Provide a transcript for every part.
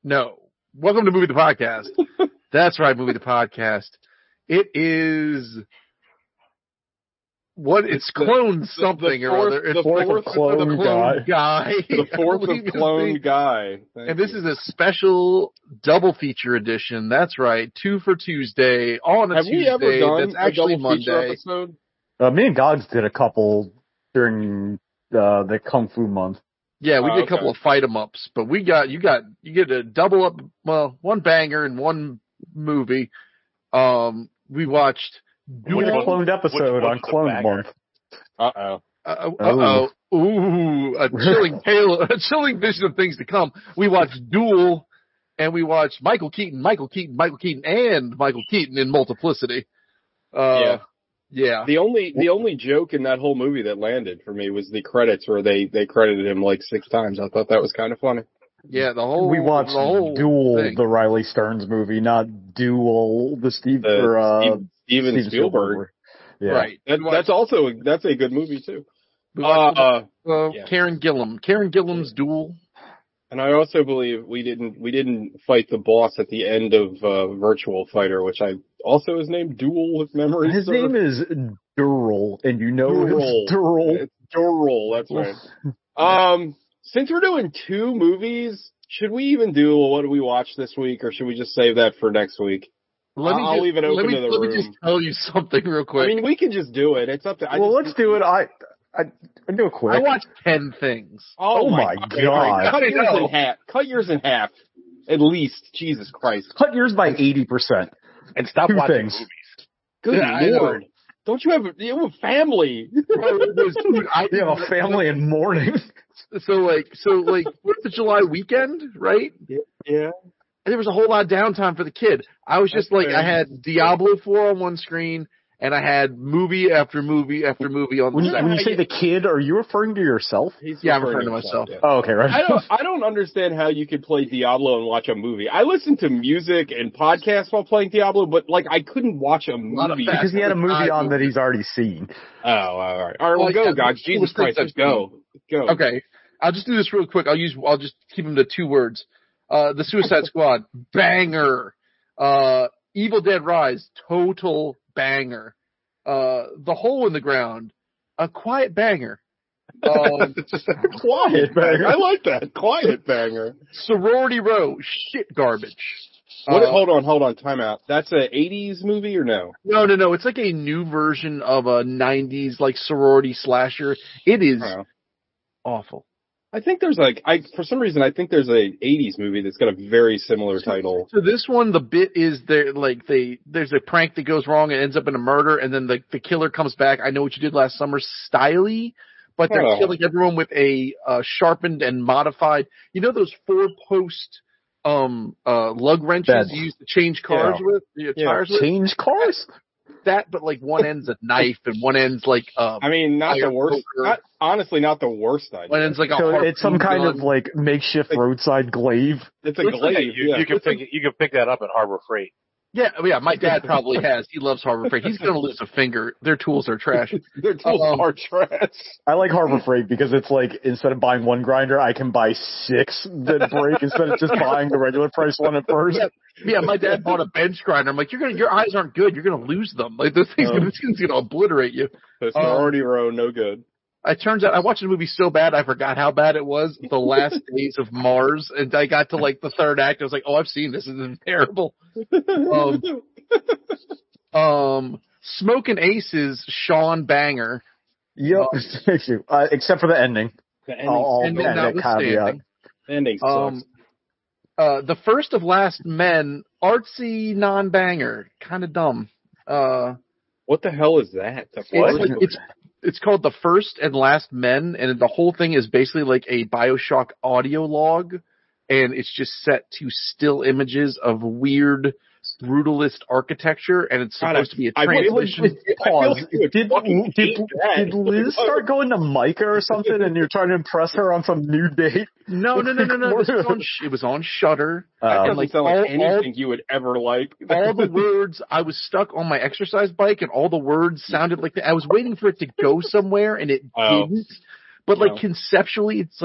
No. Welcome to Movie the Podcast. That's right, Movie the Podcast. It is what it's clone something or other. It's the fourth clone guy. The fourth of clone guy. And this is a special double feature edition. That's right. 2 for Tuesday on a Tuesday. Have we ever done that's actually a double feature Monday. episode? Me and Gogs did a couple during the Kung Fu month. Yeah, we did a couple of fight 'em ups, but you get a double up, well, one banger and one movie. We watched We did a cloned episode on Clone Month. Ooh, a chilling vision of things to come. We watched Duel, and we watched Michael Keaton, and Michael Keaton in Multiplicity. Yeah. The only joke in that whole movie that landed for me was the credits where they credited him like 6 times. I thought that was kind of funny. Yeah, we watched Duel, thing. The Riley Stearns movie, not Duel, the Steven Spielberg. Yeah. Right. That's a good movie too. Karen Gillan's Duel. And I also believe we didn't fight the boss at the end of Virtual Fighter, which also is named Duel, if memory serves. His name is Dural, and you know it's Dural. It's Dural, that's right. Since we're doing 2 movies, should we even do what do we watch this week, or should we just save that for next week? I'll leave it open to the room. Let me just tell you something real quick. I mean, we can just do it. It's up to. Let's do it. I do it quick. I watched 10 things. Oh my God! Cut yours in half, at least. Jesus Christ! Cut yours by 80%, and stop watching movies. Good Lord! Don't you have a family? You have a family in mourning. So 4th of July weekend, right? Yeah. And there was a whole lot of downtime for the kid. I was just I had Diablo 4 on one screen, and I had movie after movie after movie on the second. When you say the kid, are you referring to yourself? I'm referring to myself. Yeah. Oh, okay, right. I don't understand how you could play Diablo and watch a movie. I listen to music and podcasts while playing Diablo, but I couldn't watch a movie. Because he had a movie on that he's already seen. Oh, all right. All right, well, go, guys. Jesus Christ, let's go. Go. Okay. I'll just do this real quick. I'll just keep them to 2 words. The Suicide Squad, banger. Evil Dead Rise, total banger. The Hole in the Ground, a quiet banger. Quiet banger. I like that. Quiet banger. Sorority Row, shit garbage. Hold on. Time out. That's a 80s movie or no? No. It's like a new version of a 90s sorority slasher. It is awful. I think there's for some reason, I think there's a 80s movie that's got a very similar title. So this one, the bit is there's a prank that goes wrong and ends up in a murder, and then the killer comes back. I Know What You Did Last Summer styly, but they're killing everyone with a sharpened and modified, those 4-post lug wrenches you use to change cars with, tires with? Change cars? That, but one end's a knife and one end's not the worst. Honestly, not the worst idea. One end's it's some kind of makeshift roadside glaive. It's a glaive. You can pick that up at Harbor Freight. Yeah. My dad probably has. He loves Harbor Freight. He's gonna lose a finger. Their tools are trash. Their tools are trash. I like Harbor Freight because it's instead of buying one grinder, I can buy 6 that break instead of just buying the regular price one at first. Yeah, my dad bought a bench grinder. I'm like, your eyes aren't good. You're gonna lose them. This thing's gonna obliterate you. The Sorority Row, no good. It turns out I watched the movie so bad I forgot how bad it was. The Last Days of Mars, and I got to the 3rd act. I was like, "Oh, I've seen this. This is terrible." Smoking Aces, Sean Banger. Yep, except for the ending. The ending, notwithstanding. The ending sucks. The First of Last Men, artsy non-banger, kind of dumb. What the hell is that? It's called The First and Last Men, and the whole thing is basically a BioShock audio log, and it's just set to still images of weird brutalist architecture, and it's supposed to be a translation. Pause. Did Liz start going to Micah or something, and you're trying to impress her on some new date? No. It was on Shudder. That doesn't sound like anything you would ever like. All the words, I was stuck on my exercise bike, and all the words sounded like that. I was waiting for it to go somewhere, and it didn't. But conceptually, it's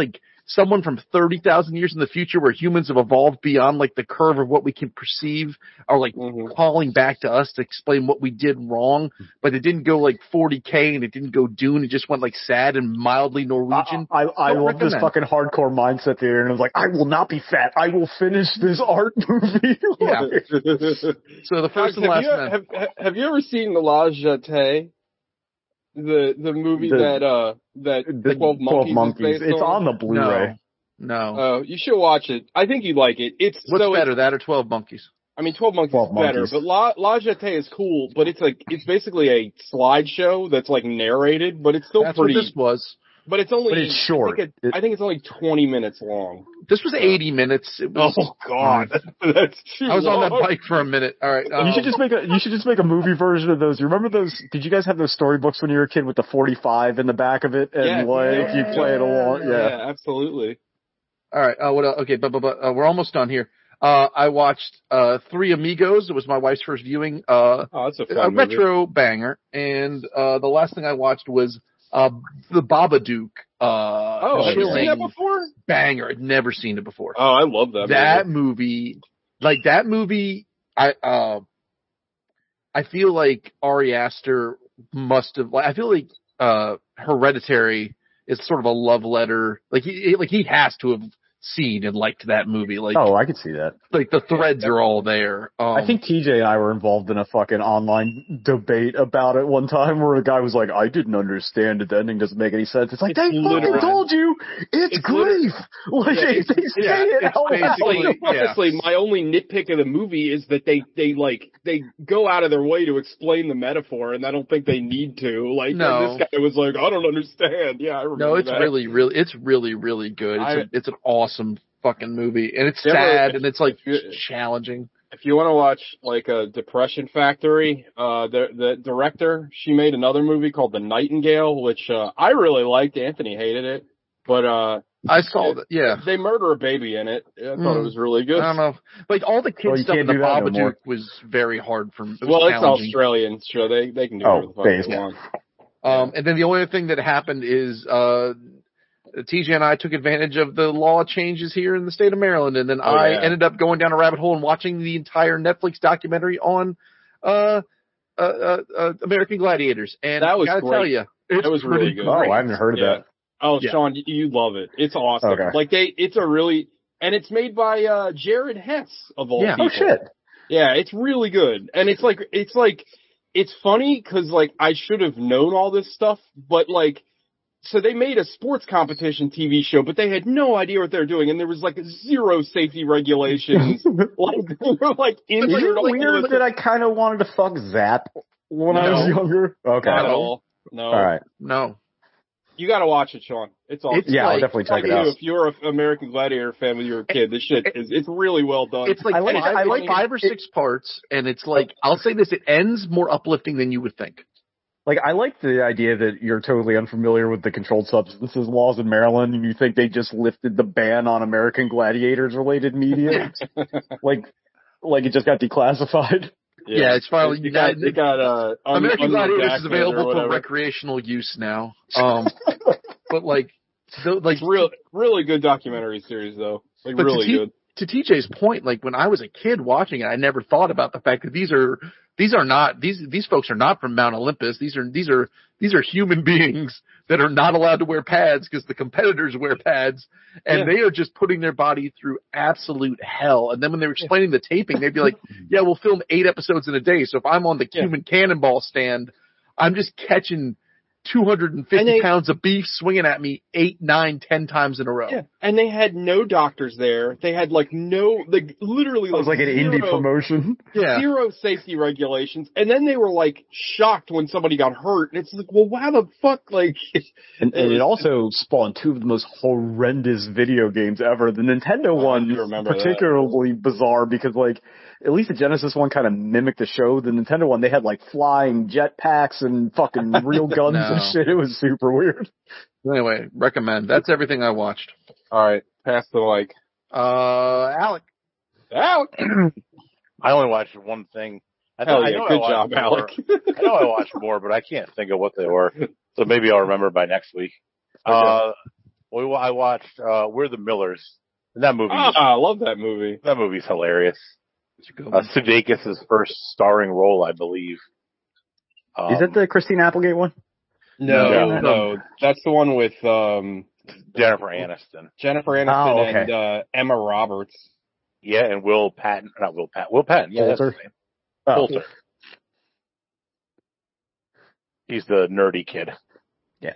someone from 30,000 years in the future where humans have evolved beyond like the curve of what we can perceive are like calling back to us to explain what we did wrong, but it didn't go like 40K and it didn't go Dune. It just went like sad and mildly Norwegian. I love this fucking hardcore mindset there, and I was like, I will not be fat. I will finish this art movie. Yeah. So the first and last have you ever seen the La Jetée? The movie that 12 Monkeys. It's on the Blu-ray. No. Oh, you should watch it. I think you'd like it. What's better, that or 12 Monkeys? I mean, 12 Monkeys is better, but La Jetée is cool, but it's basically a slideshow that's like narrated, but it's still that's pretty. What this was. But it's only. But it's short. I think it's only 20 minutes long. This was 80 minutes. It was, oh God, that's too I was long. on that bike for a minute. All right. You should just make a movie version of those. You remember those? Did you guys have those storybooks when you were a kid with the 45 in the back of it, and you play it along? Yeah, absolutely. All right. What else? Okay, but we're almost done here. I watched Three Amigos. It was my wife's first viewing. That's a fun movie. Retro banger. And the last thing I watched was The Babadook. Have you seen that before? Banger. I'd never seen it before. Oh, I love that movie. That movie, I feel like Ari Aster must have. I feel like Hereditary is sort of a love letter. Like he has to have seen and liked that movie. Like, I could see that. Like the threads are all there. I think TJ and I were involved in a fucking online debate about it one time where a guy was like, I didn't understand it. The ending doesn't make any sense. It's like, they fucking told you it's grief. Like, they say it out loud. Honestly, my only nitpick of the movie is that they go out of their way to explain the metaphor, and I don't think they need to. Like, this guy was like, I don't understand. Yeah, I remember. No, it's that. it's really good. It's an awesome fucking movie, and it's sad, and it's like challenging. If you want to watch like a Depression Factory, the director, she made another movie called The Nightingale, which I really liked. Anthony hated it, but I saw that. Yeah, they murder a baby in it. I thought it was really good. I don't know, like all the kids stuff in the Babadook was very hard for me. It's Australian, so they can do whatever the fuck they want. And then the only thing that happened is TJ and I took advantage of the law changes here in the state of Maryland, and then I ended up going down a rabbit hole and watching the entire Netflix documentary on American Gladiators. And that was I gotta tell you, it was really good. Oh, I haven't heard of that. Oh, Sean, you love it. It's awesome. Okay. Like and it's made by Jared Hess of all people. Oh shit. Yeah, it's really good, and it's funny because like I should have known all this stuff, but like. So they made a sports competition TV show, but they had no idea what they were doing, and there was like zero safety regulations. Like injured. Is it weird that I kind of wanted to fuck Zap when I was younger? Okay. Not at all. No. All right. No. You got to watch it, Sean. It's awesome. I'll definitely check it out. If you're an American Gladiator fan when you were a kid, this shit it's really well done. It's like I like 5 or 6 parts, and it's like I'll say this: it ends more uplifting than you would think. Like, I like the idea that you're totally unfamiliar with the controlled substances laws in Maryland, and you think they just lifted the ban on American Gladiators related media. like it just got declassified. Yeah, it's finally it got American Gladiators is available for recreational use now. But really good documentary series though. Like really good. To TJ's point, like when I was a kid watching it, I never thought about the fact that these folks are not from Mount Olympus. These are human beings that are not allowed to wear pads because the competitors wear pads, and they are just putting their body through absolute hell. And then when they were explaining the taping, they'd be like, "Yeah, we'll film 8 episodes in a day. So if I'm on the Cuban cannonball stand, I'm just catching 250 pounds of beef swinging at me 8, 9, 10 times in a row." Yeah, and they had no doctors there. They had literally it was like an indie promotion. Yeah, zero safety regulations. And then they were like shocked when somebody got hurt. And it's like, well, why the fuck? Like, and it also spawned 2 of the most horrendous video games ever. The Nintendo one particularly bizarre because like. At least the Genesis one kind of mimicked the show. The Nintendo one, they had like flying jetpacks and fucking real guns and shit. It was super weird. Anyway, recommend. That's everything I watched. All right, pass the mic. Alec. I only watched one thing. Good job, Alec. I know I watched more, but I can't think of what they were. So maybe I'll remember by next week. Okay. Well, I watched We're the Millers. And that movie. I love that movie. That movie's hilarious. Sudeikis' first starring role, I believe. Is that the Christine Applegate one? No. That's the one with Jennifer Aniston. And Emma Roberts. Yeah, and Will Patton. Not Will Patton. Will Patton. Yeah, that's his name. Poulter. He's the nerdy kid. Yeah.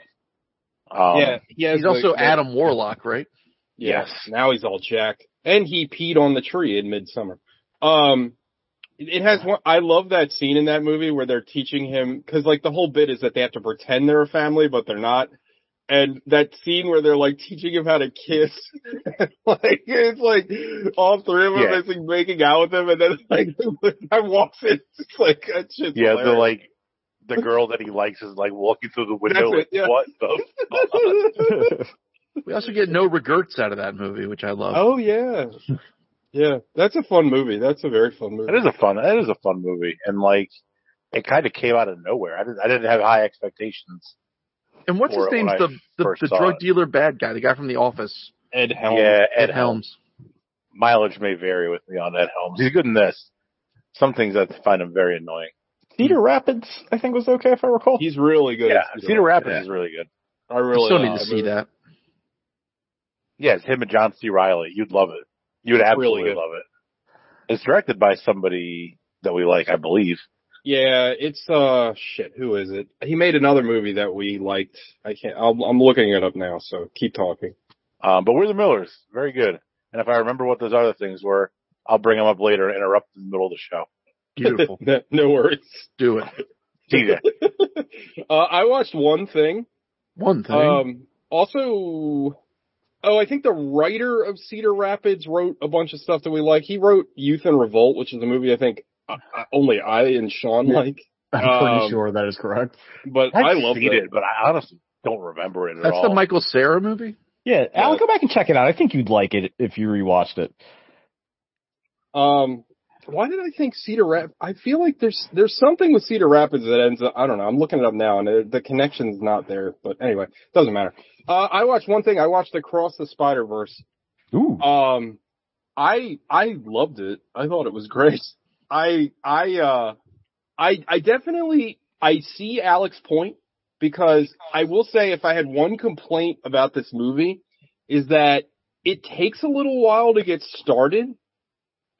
He's also Adam Warlock, right? Yes. Now he's all jacked. And he peed on the tree in Midsummer. It has one. I love that scene in that movie where they're teaching him, because like the whole bit is that they have to pretend they're a family, but they're not. And that scene where they're like teaching him how to kiss, like it's like all three of them is like making out with him, and then like I walks in, it's like that shit's hilarious. The girl that he likes is like walking through the window. What the fuck? We also get no regrets out of that movie, which I love. Oh yeah. Yeah, that's a fun movie. That's a very fun movie. That is a fun movie, and like it kind of came out of nowhere. I didn't have high expectations. And what's his name? The drug dealer bad guy, the guy from The Office. Ed Helms. Yeah, Ed Helms. Mileage may vary with me on Ed Helms. He's good in this. Some things I find him very annoying. Cedar Rapids, I think, was okay if I recall. He's really good. Yeah, Cedar Rapids is really good. I still need to see that. Yeah, it's him and John C. Reilly. You'd love it. You would absolutely love it. It's directed by somebody that we like, I believe. Yeah, it's who is it? He made another movie that we liked. I'm looking it up now, so keep talking. But We're the Millers, very good. And if I remember what those other things were, I'll bring them up later and interrupt in the middle of the show. Beautiful. No worries. Do it. DJ. I watched one thing. Also, I think the writer of Cedar Rapids wrote a bunch of stuff that we like. He wrote Youth in Revolt, which is a movie I think only I and Sean like. I'm pretty sure that is correct. But I love it. But I honestly don't remember it at all. That's the Michael Cera movie? Yeah, I'll go back and check it out. I think you'd like it if you rewatched it. Why did I think Cedar Rapids? I feel like there's something with Cedar Rapids that ends up, I don't know. I'm looking it up now, and the connection's not there. But anyway, doesn't matter. I watched one thing. I watched Across the Spider-Verse. Ooh. I loved it. I thought it was great. I definitely see Alex's point, because I will say if I had one complaint about this movie is that it takes a little while to get started.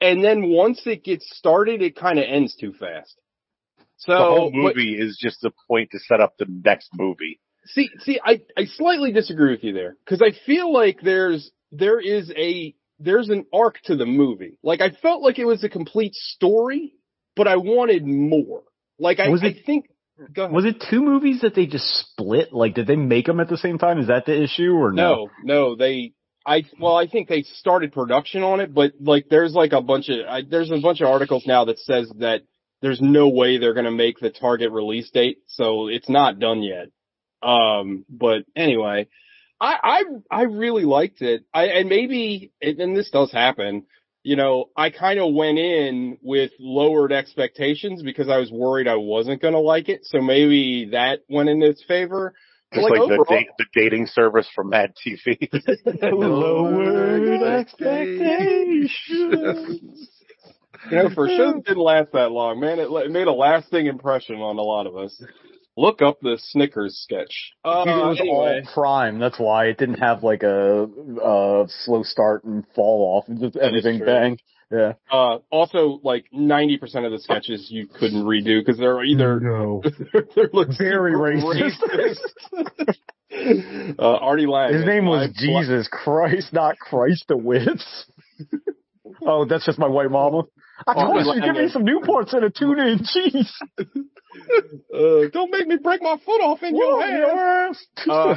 And then once it gets started, it kind of ends too fast. So the whole movie is just a point to set up the next movie. See, I slightly disagree with you there, because I feel like there's an arc to the movie. Like I felt like it was a complete story, but I wanted more. Like I think. Go ahead. Was it two movies that they just split? Like, did they make them at the same time? Is that the issue or no? No, I think they started production on it, but like there's a bunch of articles now that says that there's no way they're going to make the target release date, so it's not done yet. But anyway, I really liked it. And this does happen, you know, I kind of went in with lowered expectations because I was worried I wasn't going to like it, so maybe that went in its favor. Just like overall, the dating service from Mad TV. Lowered expectations. You know, for sure it didn't last that long, man. It made a lasting impression on a lot of us. Look up the Snickers sketch. It was all prime. That's why it didn't have like a slow start and fall off. Just everything bang. Yeah. Also, like 90% of the sketches you couldn't redo because they're either they're very racist. Artie Lang. His name was Jesus Christ, not Christ the Wits. Oh, that's just my white mama. I told you, give me some Newports and a tuna and cheese. Don't make me break my foot off in your ass.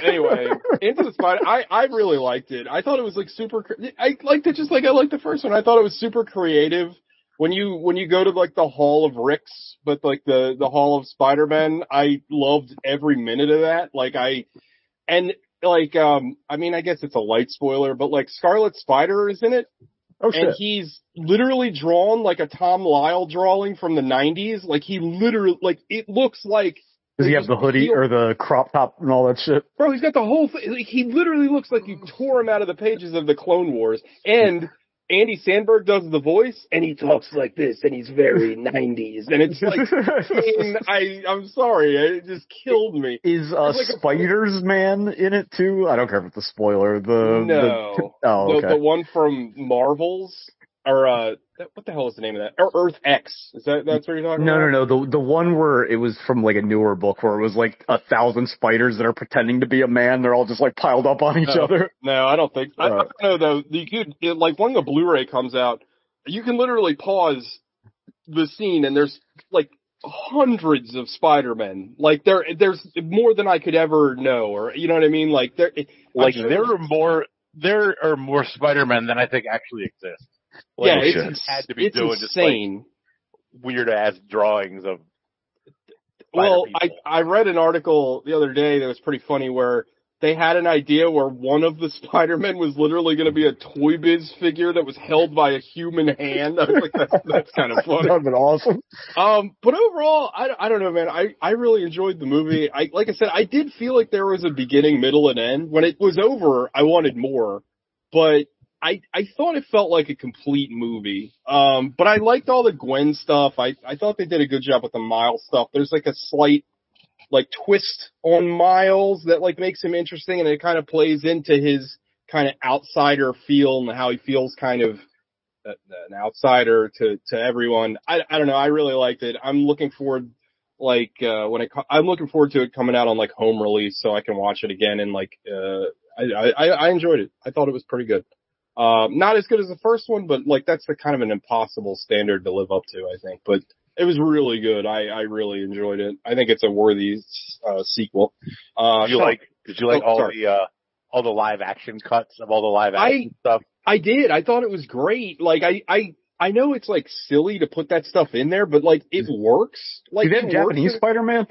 Anyway, Into the Spider, I really liked it. I thought it was like super. I liked it just like I liked the first one. I thought it was super creative. When you go to like the Hall of Ricks, but like the Hall of Spider-Man, I loved every minute of that. I mean, I guess it's a light spoiler, but like Scarlet Spider is in it. Oh, shit. And he's literally drawn like a Tom Lyle drawing from the 90s. Like he literally, like it looks like Does he have the hoodie or the crop top and all that shit? Bro, he's got the whole thing. Like, he literally looks like you tore him out of the pages of the Clone Wars. And Andy Samberg does the voice, and he talks like this, and he's very 90s. And it's like, I'm sorry, it just killed me. Is Spiders Man in it too? I don't care if it's a spoiler. Okay. The one from Marvels. Or, what the hell is the name of that? Or Earth X. That's what you're talking about? No. The one where it was from like a newer book where it was like 1,000 spiders that are pretending to be a man. They're all just like piled up on each other. No, I don't think. I don't know though. You could, like when the Blu-ray comes out, you can literally pause the scene and there's like hundreds of Spider-Men. Like there's more than I could ever know, or you know what I mean? Like there are more Spider-Men than I think actually exist. Like, yeah, it's doing insane. Just like weird ass drawings of. Well, I read an article the other day that was pretty funny where they had an idea where one of the Spider-Men was literally going to be a Toy Biz figure that was held by a human hand. I was like, that's kind of funny. That would have been awesome. But overall, I don't know, man. I really enjoyed the movie. Like I said, I did feel like there was a beginning, middle, and end. When it was over, I wanted more, but I thought it felt like a complete movie. But I liked all the Gwen stuff. I thought they did a good job with the Miles stuff. There's like a slight like twist on Miles that like makes him interesting, and it kind of plays into his kind of outsider feel and how he feels kind of an outsider to everyone. I don't know. I really liked it. I'm looking forward I'm looking forward to it coming out on like home release so I can watch it again, and like I enjoyed it. I thought it was pretty good. Not as good as the first one, but like that's the kind of an impossible standard to live up to, I think. But it was really good. I really enjoyed it. I think it's a worthy sequel. Did you like all the live action cuts of all the live action stuff? I did. I thought it was great. Like I know it's like silly to put that stuff in there, but like it works. Like do they have Japanese Spider-Man?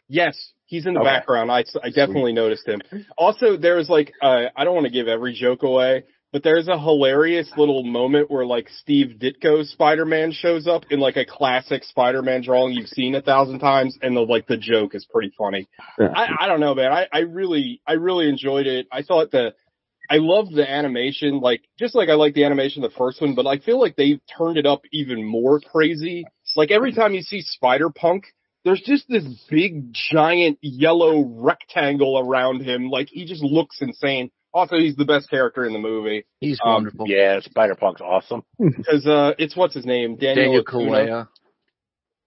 Yes. He's in the background. I definitely noticed him. Also, there's like, I don't want to give every joke away, but there's a hilarious little moment where like Steve Ditko's Spider-Man shows up in like a classic Spider-Man drawing you've seen 1,000 times, and the joke is pretty funny. Yeah. I don't know, man. I really enjoyed it. I thought I loved the animation, like just like I liked the animation of the first one, but I feel like they turned it up even more crazy. Like every time you see Spider-Punk, there's just this big giant yellow rectangle around him. Like he just looks insane. Also, he's the best character in the movie. He's wonderful. Yeah, Spider-Punk's awesome. Because it's what's his name? Daniel Kaluuya.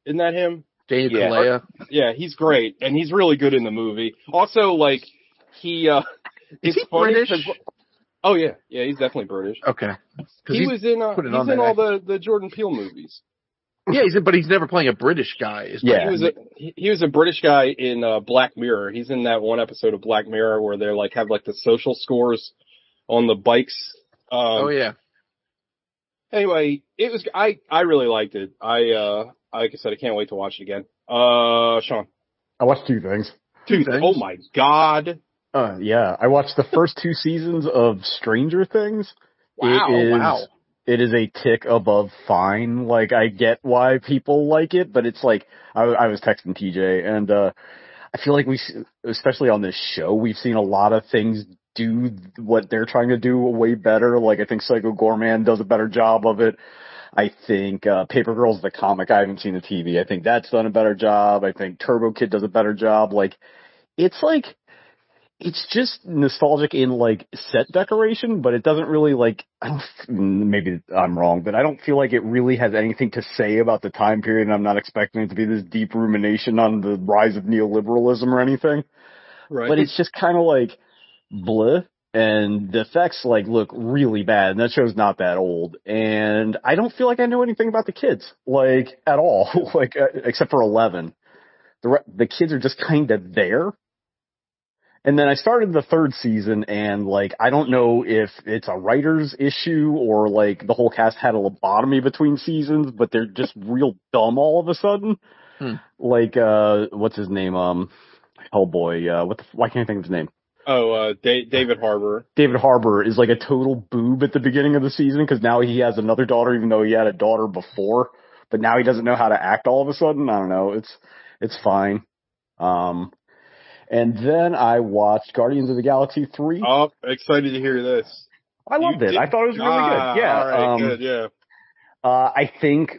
Isn't that him? Daniel Kaluuya. Yeah, he's great, and he's really good in the movie. Also, like he is he British? Oh yeah, he's definitely British. Okay. He's in all the Jordan Peele movies. Yeah, but he's never playing a British guy. He was a British guy in Black Mirror. He's in that one episode of Black Mirror where they're like have like the social scores on the bikes. Oh yeah. Anyway, it was I really liked it. Like I said, I can't wait to watch it again. Sean, I watched two things. Oh my god. Yeah, I watched the first 2 seasons of Stranger Things. Wow. It is a tick above fine. Like, I get why people like it, but it's like, I was texting TJ, and I feel like especially on this show, we've seen a lot of things do what they're trying to do way better. Like, I think Psycho Goreman does a better job of it. I think Paper Girls, the comic, I haven't seen the TV. I think that's done a better job. I think Turbo Kid does a better job. Like, it's just nostalgic in, like, set decoration, but it doesn't really, like, maybe I'm wrong, but I don't feel like it really has anything to say about the time period, and I'm not expecting it to be this deep rumination on the rise of neoliberalism or anything. Right. But it's just kind of, like, bleh, and the effects, like, look really bad, and that show's not that old, and I don't feel like I know anything about the kids, like, at all, like, except for 11. The kids are just kind of there. And then I started the 3rd season, and, like, I don't know if it's a writer's issue or, like, the whole cast had a lobotomy between seasons, but they're just real dumb all of a sudden. Like, what's his name? Hellboy. Why can't I think of his name? Oh, David Harbour. David Harbour is, like, a total boob at the beginning of the season, because now he has another daughter, even though he had a daughter before. But now he doesn't know how to act all of a sudden. I don't know. It's fine. And then I watched Guardians of the Galaxy 3. Oh, excited to hear this. I loved it. I thought it was really good. Yeah. All right, good, yeah. I think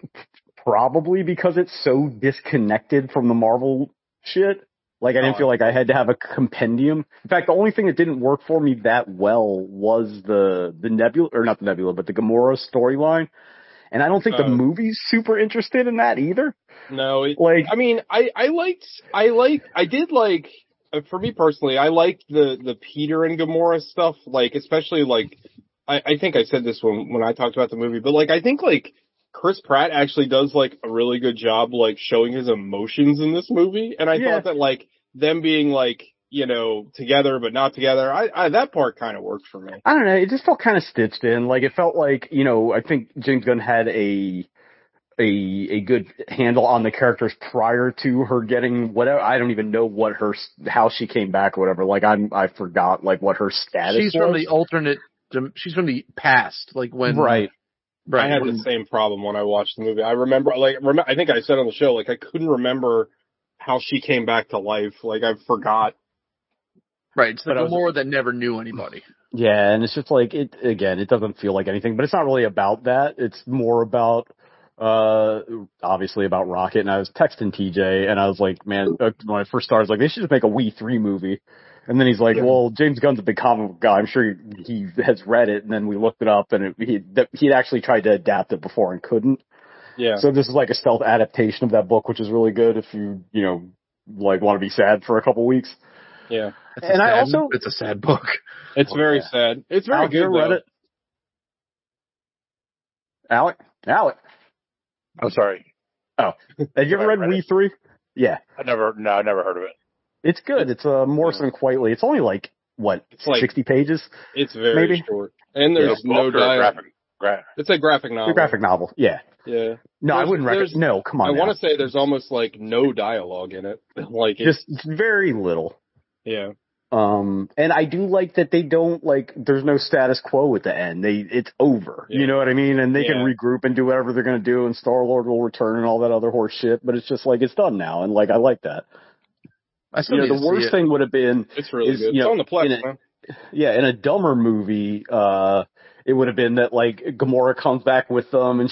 probably because it's so disconnected from the Marvel shit. Like, I didn't feel like I had to have a compendium. In fact, the only thing that didn't work for me that well was the Nebula, or not the Nebula, but the Gamora storyline. And I don't think the movie's super interested in that either. No, I mean, I did like, for me personally, I liked the Peter and Gamora stuff, like, especially, like, I think I said this when I talked about the movie, but, like, I think, like, Chris Pratt actually does, like, a really good job, like, showing his emotions in this movie, and I thought that, like, them being, like, you know, together but not together, that part kind of worked for me. I don't know, it just felt kind of stitched in, like, it felt like, you know, I think James Gunn had a good handle on the characters prior to her getting whatever. I don't even know how she came back or whatever. Like, I forgot, like, what her status was. She's from the alternate, she's from the past, like when. Right. I had the same problem when I watched the movie. I remember, I think I said on the show, like, I couldn't remember how she came back to life. Like, I forgot. Right, it's the Gamora that never knew anybody. Yeah, and it's just like, it doesn't feel like anything, but it's not really about that. It's more about, obviously about Rocket, and I was texting TJ, and I was like, man, when I first started, I was like, they should just make a We 3 movie. And then he's like, well, James Gunn's a big comic book guy. I'm sure he has read it. And then we looked it up, and he'd actually tried to adapt it before and couldn't. Yeah. So this is like a stealth adaptation of that book, which is really good if you like want to be sad for a couple weeks. Yeah. It's a sad book. It's very sad. It's very good. Read it? Alec? I'm sorry. Oh. Have you ever read We 3? Yeah. I never heard of it. It's good. It's Morrison Quitely. It's only like, what, it's like 60 pages? It's very short. And there's no dialogue. It's a graphic novel. It's a graphic novel, yeah. Yeah. No, I wouldn't recommend. No, come on. I want to say there's almost like no dialogue in it. Like it's very little. Yeah. And I do like that they don't, like, there's no status quo at the end. It's over. Yeah. You know what I mean? And they can regroup and do whatever they're going to do, and Star-Lord will return and all that other horse shit, but it's just like, it's done now, and like, I like that. The worst thing would have been, it's really good. It's on the Plex, man. Yeah, in a dumber movie, it would have been that, like, Gamora comes back with them, and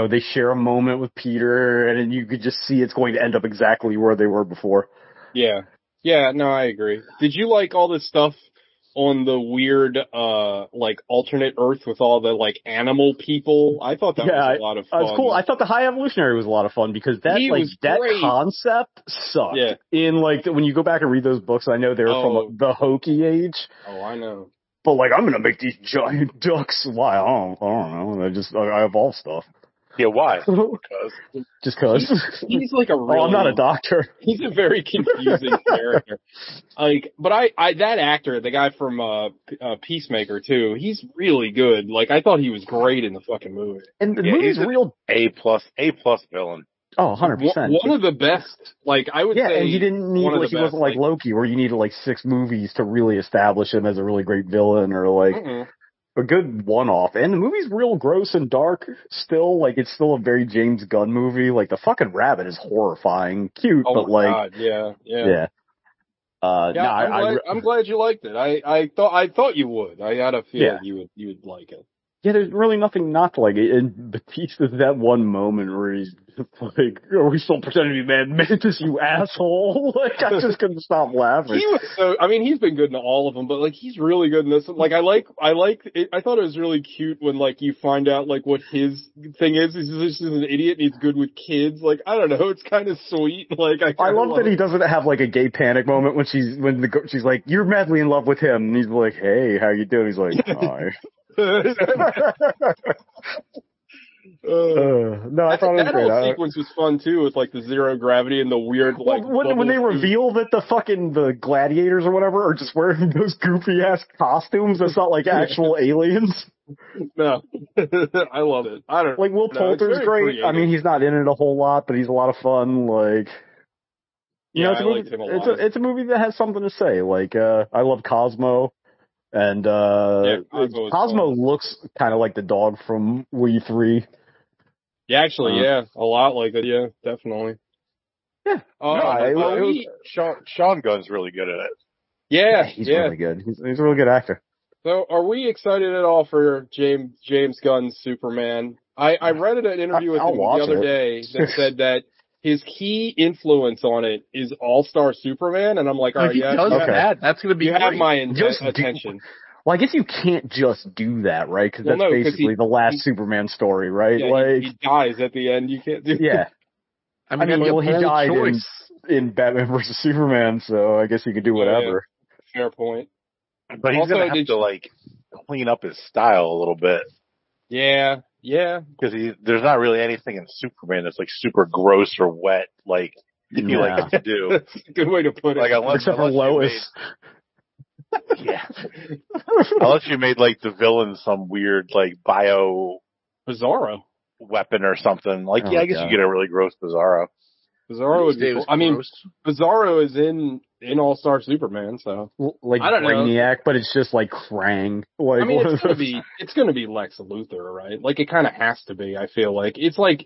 they share a moment with Peter, and you could just see it's going to end up exactly where they were before. Yeah. Yeah, no, I agree. Did you like all this stuff on the weird, like, alternate Earth with all the, like, animal people? I thought that was a lot of fun. It was cool. I thought the High Evolutionary was a lot of fun because that concept sucked. Yeah. In, like, when you go back and read those books, I know they were from the Hokey age. Oh, I know. But, like, I'm gonna make these giant ducks. Why? I don't know. I evolve stuff. Yeah, why? Just cause. He's like a really... I'm not a doctor. He's a very confusing character. Like, but that actor, the guy from Peacemaker too, he's really good. Like, I thought he was great in the fucking movie. And the movie's real A+ villain. Oh, 100%. One of the best, like, I would say. Yeah, and he didn't need, like, he wasn't like Loki, where you needed, like, 6 movies to really establish him as a really great villain, or, like, a good one-off. And the movie's real gross and dark still. Like, it's still a very James Gunn movie. Like, the fucking rabbit is horrifying. Cute, but, like. God, yeah. I'm glad you liked it. I thought you would. I had a feeling you would like it. Yeah, there's really nothing not to like it. And Batista's that one moment where he's like, are we still pretending to be Mad Mantis, you asshole? Like, I just couldn't stop laughing. He was he's been good in all of them, but, like, he's really good in this. Like, I thought it was really cute when, like, you find out, like, what his thing is. He's just an idiot and he's good with kids. Like, I don't know, it's kind of sweet. Like, I love that he doesn't have, like, a gay panic moment when she's like, you're madly in love with him. And he's like, hey, how you doing? He's like, hi. No, I thought it was great. That whole sequence was fun too, with, like, the zero gravity and the weird, like, when they reveal that the gladiators or whatever are just wearing those goofy ass costumes. That's not like actual aliens. No, I love it. I don't like Will Poulter's great. Creative. I mean, he's not in it a whole lot, but he's a lot of fun. Like, it's a movie that has something to say. Like, I love Cosmo. And Cosmo looks kind of like the dog from We 3. Yeah, actually, a lot like it. Yeah, definitely. Yeah. Sean Gunn's really good at it. Yeah, he's really good. He's a really good actor. So, are we excited at all for James Gunn's Superman? I read an interview with him the other day that said that his key influence on it is All-Star Superman, and I'm like, all right, that's going to be you great. have my attention. Well, I guess you can't just do that, right? Because that's basically the last Superman story, right? Yeah, he dies at the end. You can't do. Yeah. I mean, he died in Batman vs Superman, so I guess he could do whatever. Yeah. Fair point. But he's going to have to clean up his style a little bit. Yeah. Because there's not really anything in Superman that's like super gross or wet like he likes to do. That's a good way to put it. Like except for Lois. Unless you made like the villain some weird like Bizarro weapon or something. Like I guess you get a really gross Bizarro. Bizarro would be cool. I mean, Bizarro is in All-Star Superman, so like Brainiac, but it's just like Krang. Like, I mean, it's gonna be Lex Luthor, right? Like it kind of has to be. I feel like it's like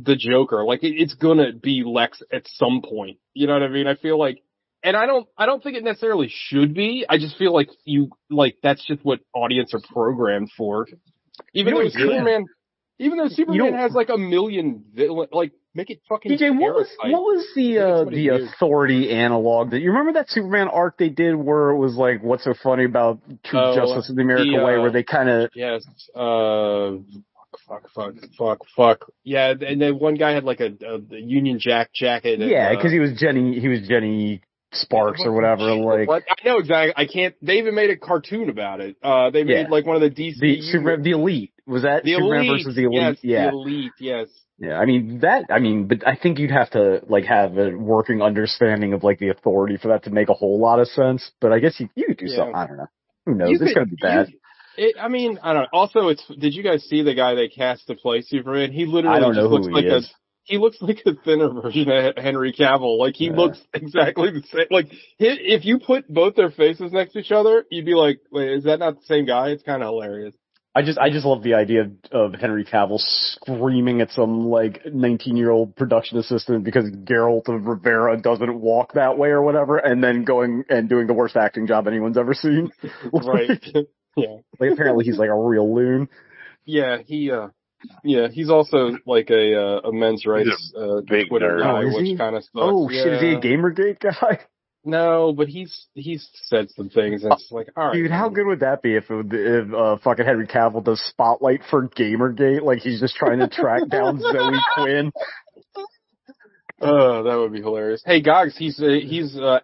the Joker. Like it's gonna be Lex at some point. You know what I mean? I feel like, and I don't think it necessarily should be. I just feel like that's just what audience are programmed for. Even though Superman has like a million like. Make it fucking DJ, what was the Authority analog that you remember that Superman arc they did where it was like what's so funny about True Justice in the American Way where they kind of fuck yeah, and then one guy had like a Union Jack jacket. Yeah, because he was Jenny Sparks or whatever. Like I know exactly. I can't. They even made a cartoon about it. They made like one of the DC the Elite. Was that the Superman Elite versus the Elite? Yes, the Elite. Yes. Yeah, but I think you'd have to like have a working understanding of like the Authority for that to make a whole lot of sense. But I guess you could do something. I don't know. Who knows? It's gonna be bad. I mean, I don't know. Also, did you guys see the guy they cast to play Superman? He literally just looks like he looks like a thinner version of Henry Cavill. Like he looks exactly the same. Like if you put both their faces next to each other, you'd be like, wait, is that not the same guy? It's kind of hilarious. I just love the idea of Henry Cavill screaming at some like 19-year-old production assistant because Geralt of Rivera doesn't walk that way or whatever, and then going and doing the worst acting job anyone's ever seen. Right. Yeah. Like apparently he's like a real loon. Yeah, he's also like a men's rights big Twitter nerd. guy, which kind of sucks. Oh shit, is he a Gamergate guy? No, but he's said some things, and it's like, all right. Dude, how good would that be if fucking Henry Cavill does Spotlight for Gamergate? Like he's just trying to track down Zoe Quinn. Oh, that would be hilarious. Hey, Gogs, he's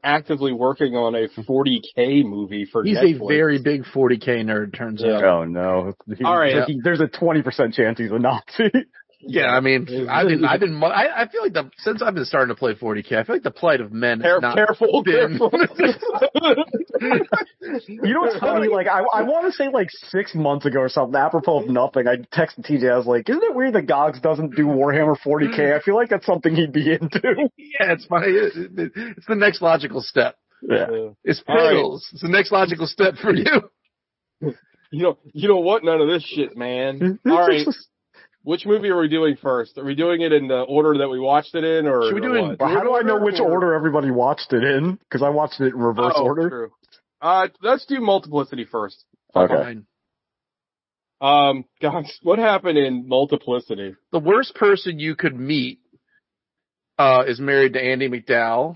actively working on a 40K movie for Netflix. He's a very big 40K nerd, turns out. Oh no! All right, there's a 20% chance he's a Nazi. Yeah, I mean, I feel like since I've been starting to play 40K, I feel like the plight of men has not been. You know what's funny? Like, I want to say like 6 months ago or something, apropos of nothing, I texted TJ, I was like, isn't it weird that Gogs doesn't do Warhammer 40K? I feel like that's something he'd be into. Yeah, it's funny. It's the next logical step. Yeah. It's Pringles. It's the next logical step for you. You don't want none of this shit, man. All right. Which movie are we doing first? Are we doing it in the order that we watched it in, or should we do it? How do I know which order everybody watched it in? Because I watched it in reverse order. True. Let's do Multiplicity first. Okay. Guys, what happened in Multiplicity? The worst person you could meet is married to Andy McDowell,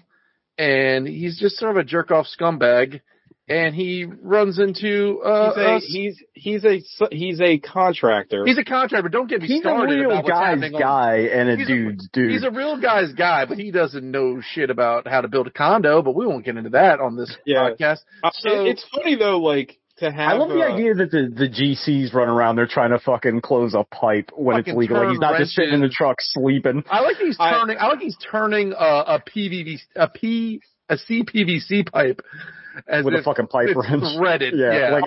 and he's just sort of a jerk-off scumbag. And he runs into he's a contractor. He's a contractor. Don't get me started. He's a real about what's guy's guy and a dude's dude. He's a real guy's guy, but he doesn't know shit about how to build a condo. But we won't get into that on this podcast. So it's funny though, like to have. I love the idea that the GCs run around. They're trying to fucking close a pipe when it's legal. Like he's not just sitting in the truck sleeping. I like he's turning a CPVC pipe with a fucking pipe wrench. Threaded. Yeah.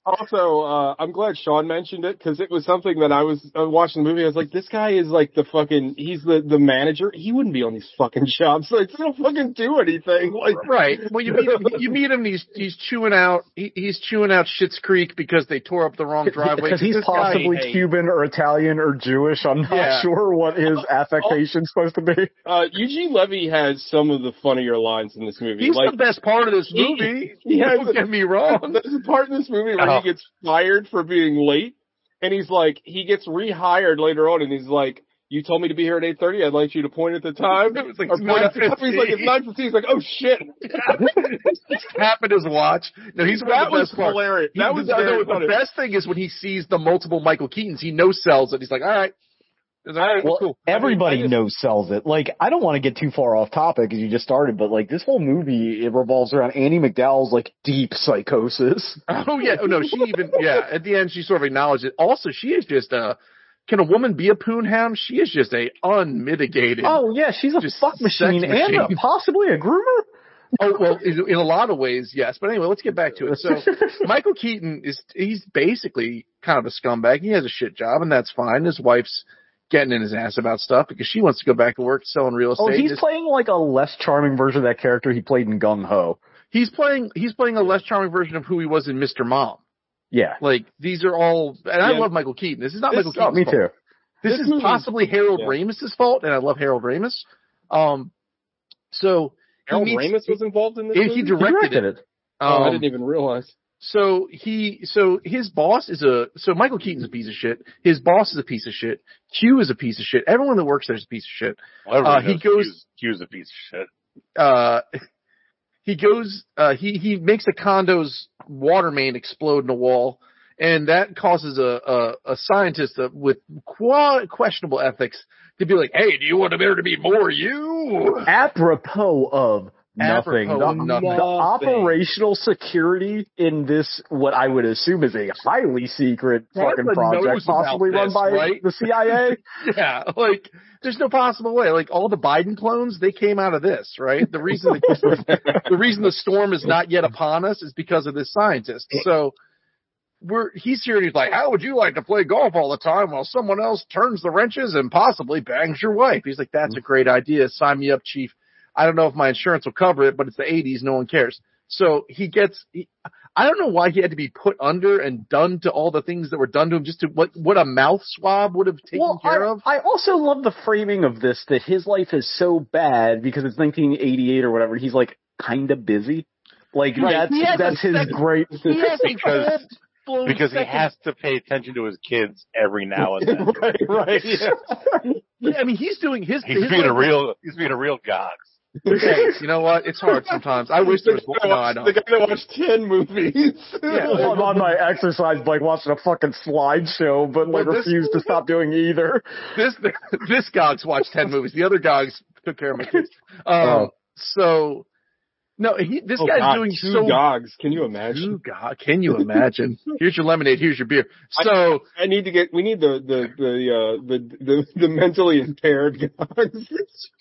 Also, I'm glad Sean mentioned it because it was something that I was watching the movie. I was like, this guy is like he's the manager. He wouldn't be on these fucking jobs. Like, he don't fucking do anything. Like, right. Well, you meet him. He's chewing out Schitt's Creek because they tore up the wrong driveway. Because he's possibly Cuban or Italian or Jewish. I'm not sure what his affectation's supposed to be. Eugene Levy has some of the funnier lines in this movie. He's the best part of this movie. Don't get me wrong. There's a part in this movie where he gets fired for being late, and he's like, he gets rehired layer on, and he's like, you told me to be here at 8:30. I'd like you to point at the time. It was like 9:15. He's like, it's 9:15. He's like, oh shit. He's tapping his watch. No, he's that was hilarious. That was the best thing is when he sees the multiple Michael Keatons. He no-sells it. He's like, all right. Well, cool. Everybody no-sells it. Like, I don't want to get too far off topic because you just started, but like this whole movie, it revolves around Annie McDowell's like deep psychosis. Oh yeah, oh no, at the end she sort of acknowledged it. Also, she is just can a woman be a poonhound? She is just a unmitigated. Oh yeah, she's a fuck machine and possibly a groomer. Oh well, in a lot of ways, yes. But anyway, let's get back to it. So Michael Keaton he's basically kind of a scumbag. He has a shit job, and that's fine. His wife's getting in his ass about stuff because she wants to go back to work selling real estate. Oh, he's playing like a less charming version of that character he played in Gung Ho. He's playing a less charming version of who he was in Mr. Mom. Yeah. Like, these are all, and I love Michael Keaton. This is not Michael Keaton's me fault. too. This is possibly Harold Ramis's fault, and I love Harold Ramis. So Harold Ramis was involved in this movie? He directed it. I didn't even realize. So his boss so Michael Keaton's a piece of shit. His boss is a piece of shit. Q is a piece of shit. Everyone that works there is a piece of shit. Q's a piece of shit. He makes a condo's water main explode in a wall, and that causes a scientist with questionable ethics to be like, hey, do you want there to be more you? Apropos of nothing. The operational security in this, what I would assume is a highly secret fucking project, possibly run by the CIA. Yeah, like, there's no possible way. Like, all the Biden clones, they came out of this, right? The reason the storm is not yet upon us is because of this scientist. So he's here and he's like, how would you like to play golf all the time while someone else turns the wrenches and possibly bangs your wife? He's like, that's a great idea. Sign me up, chief. I don't know if my insurance will cover it, but it's the 80s. No one cares. So I don't know why he had to be put under and done to all the things that were done to him just to what a mouth swab would have taken care of. I also love the framing of this, that his life is so bad because it's 1988 or whatever. He's like kind of busy. Like that's his great. Because he has to pay attention to his kids every now and then. right. Yeah. I mean, he's being a real gox. Hey, you know what? It's hard sometimes. I wish there was one. No, I don't. The guy that watched 10 movies. Yeah, I'm on my exercise bike watching a fucking slideshow, but refuse to stop doing either. This Gogs watched 10 movies. The other Gogs took care of my kids. So, no, this guy's doing two Gogs. Can you imagine? Can you imagine? Here's your lemonade. Here's your beer. So we need the mentally impaired Gogs.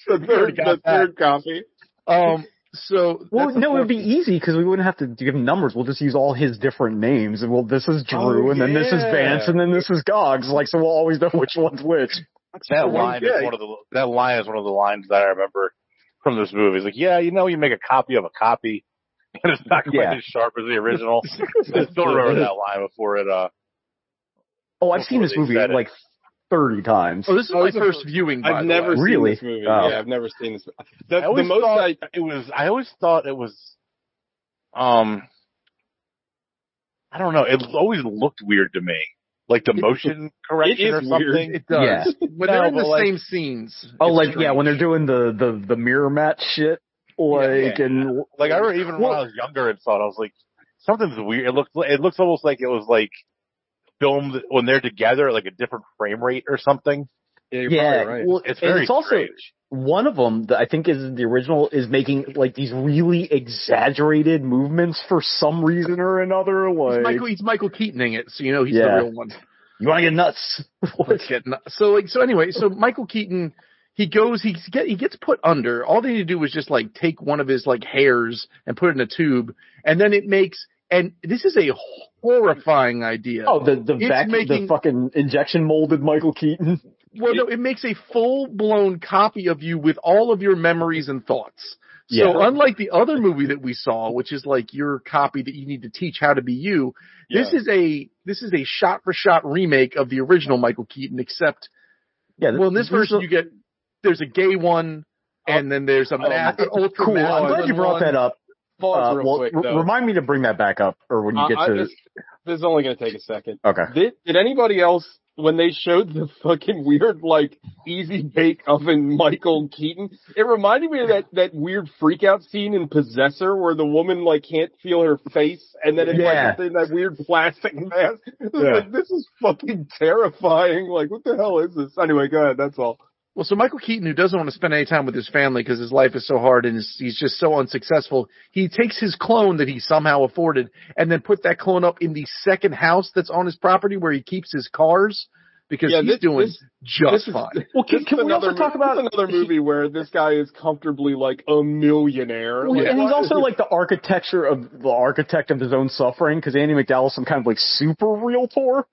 the third copy. It would be easy because we wouldn't have to give him numbers. We'll just use all his different names. And this is Drew, and then this is Vance, and then this is Gogs. Like, so we'll always know which one's which. That line is one of the lines that I remember from this movie. It's like, you make a copy of a copy, and it's not quite as sharp as the original. I still remember that line before it. I've seen this movie like 30 times. Oh, this is my first viewing. I've never seen this movie. Yeah, I've never seen this. I always thought it was. I don't know. It always looked weird to me. Like the motion correction or something. Weird. It does. Yeah. When they're in the same scenes. Oh, when they're doing the mirror match shit. And like I remember even when I was younger and thought, I was like, something's weird. It looks almost like it was like filmed when they're together, like a different frame rate or something. Yeah, you're probably right. Well, it's very strange. Also, one of them that I think is the original is making like these really exaggerated movements for some reason or another. Like he's Michael Keatoning it, so he's the real one. You want to get nuts? Let's get nuts. So anyway, Michael Keaton, he gets put under. All they need to do is just like take one of his like hairs and put it in a tube, and then it makes. And this is a horrifying idea. Oh, the fucking injection molded Michael Keaton. Well, no, it makes a full blown copy of you with all of your memories and thoughts. So unlike the other movie that we saw, which is like your copy that you need to teach how to be you, this is a shot for shot remake of the original Michael Keaton, except in this version there's a gay one, and then there's a ultra cool. I'm glad you brought that up. Quick, remind me to bring that back up, or when you get to. This is only going to take a second. Okay. Did anybody else, when they showed the fucking weird, like, easy bake oven Michael Keaton, it reminded me of that weird freakout scene in Possessor where the woman, like, can't feel her face, and then it's like in that weird plastic mask. Like, this is fucking terrifying. Like, what the hell is this? Anyway, go ahead. That's all. Well, so Michael Keaton, who doesn't want to spend any time with his family because his life is so hard and he's just so unsuccessful, he takes his clone that he somehow afforded and then put that clone up in the second house that's on his property where he keeps his cars because he's doing just fine. Well, can we also talk about another movie where this guy is comfortably like a millionaire? Well, and he's also like the architect of his own suffering because Andie MacDowell is some kind of like super realtor.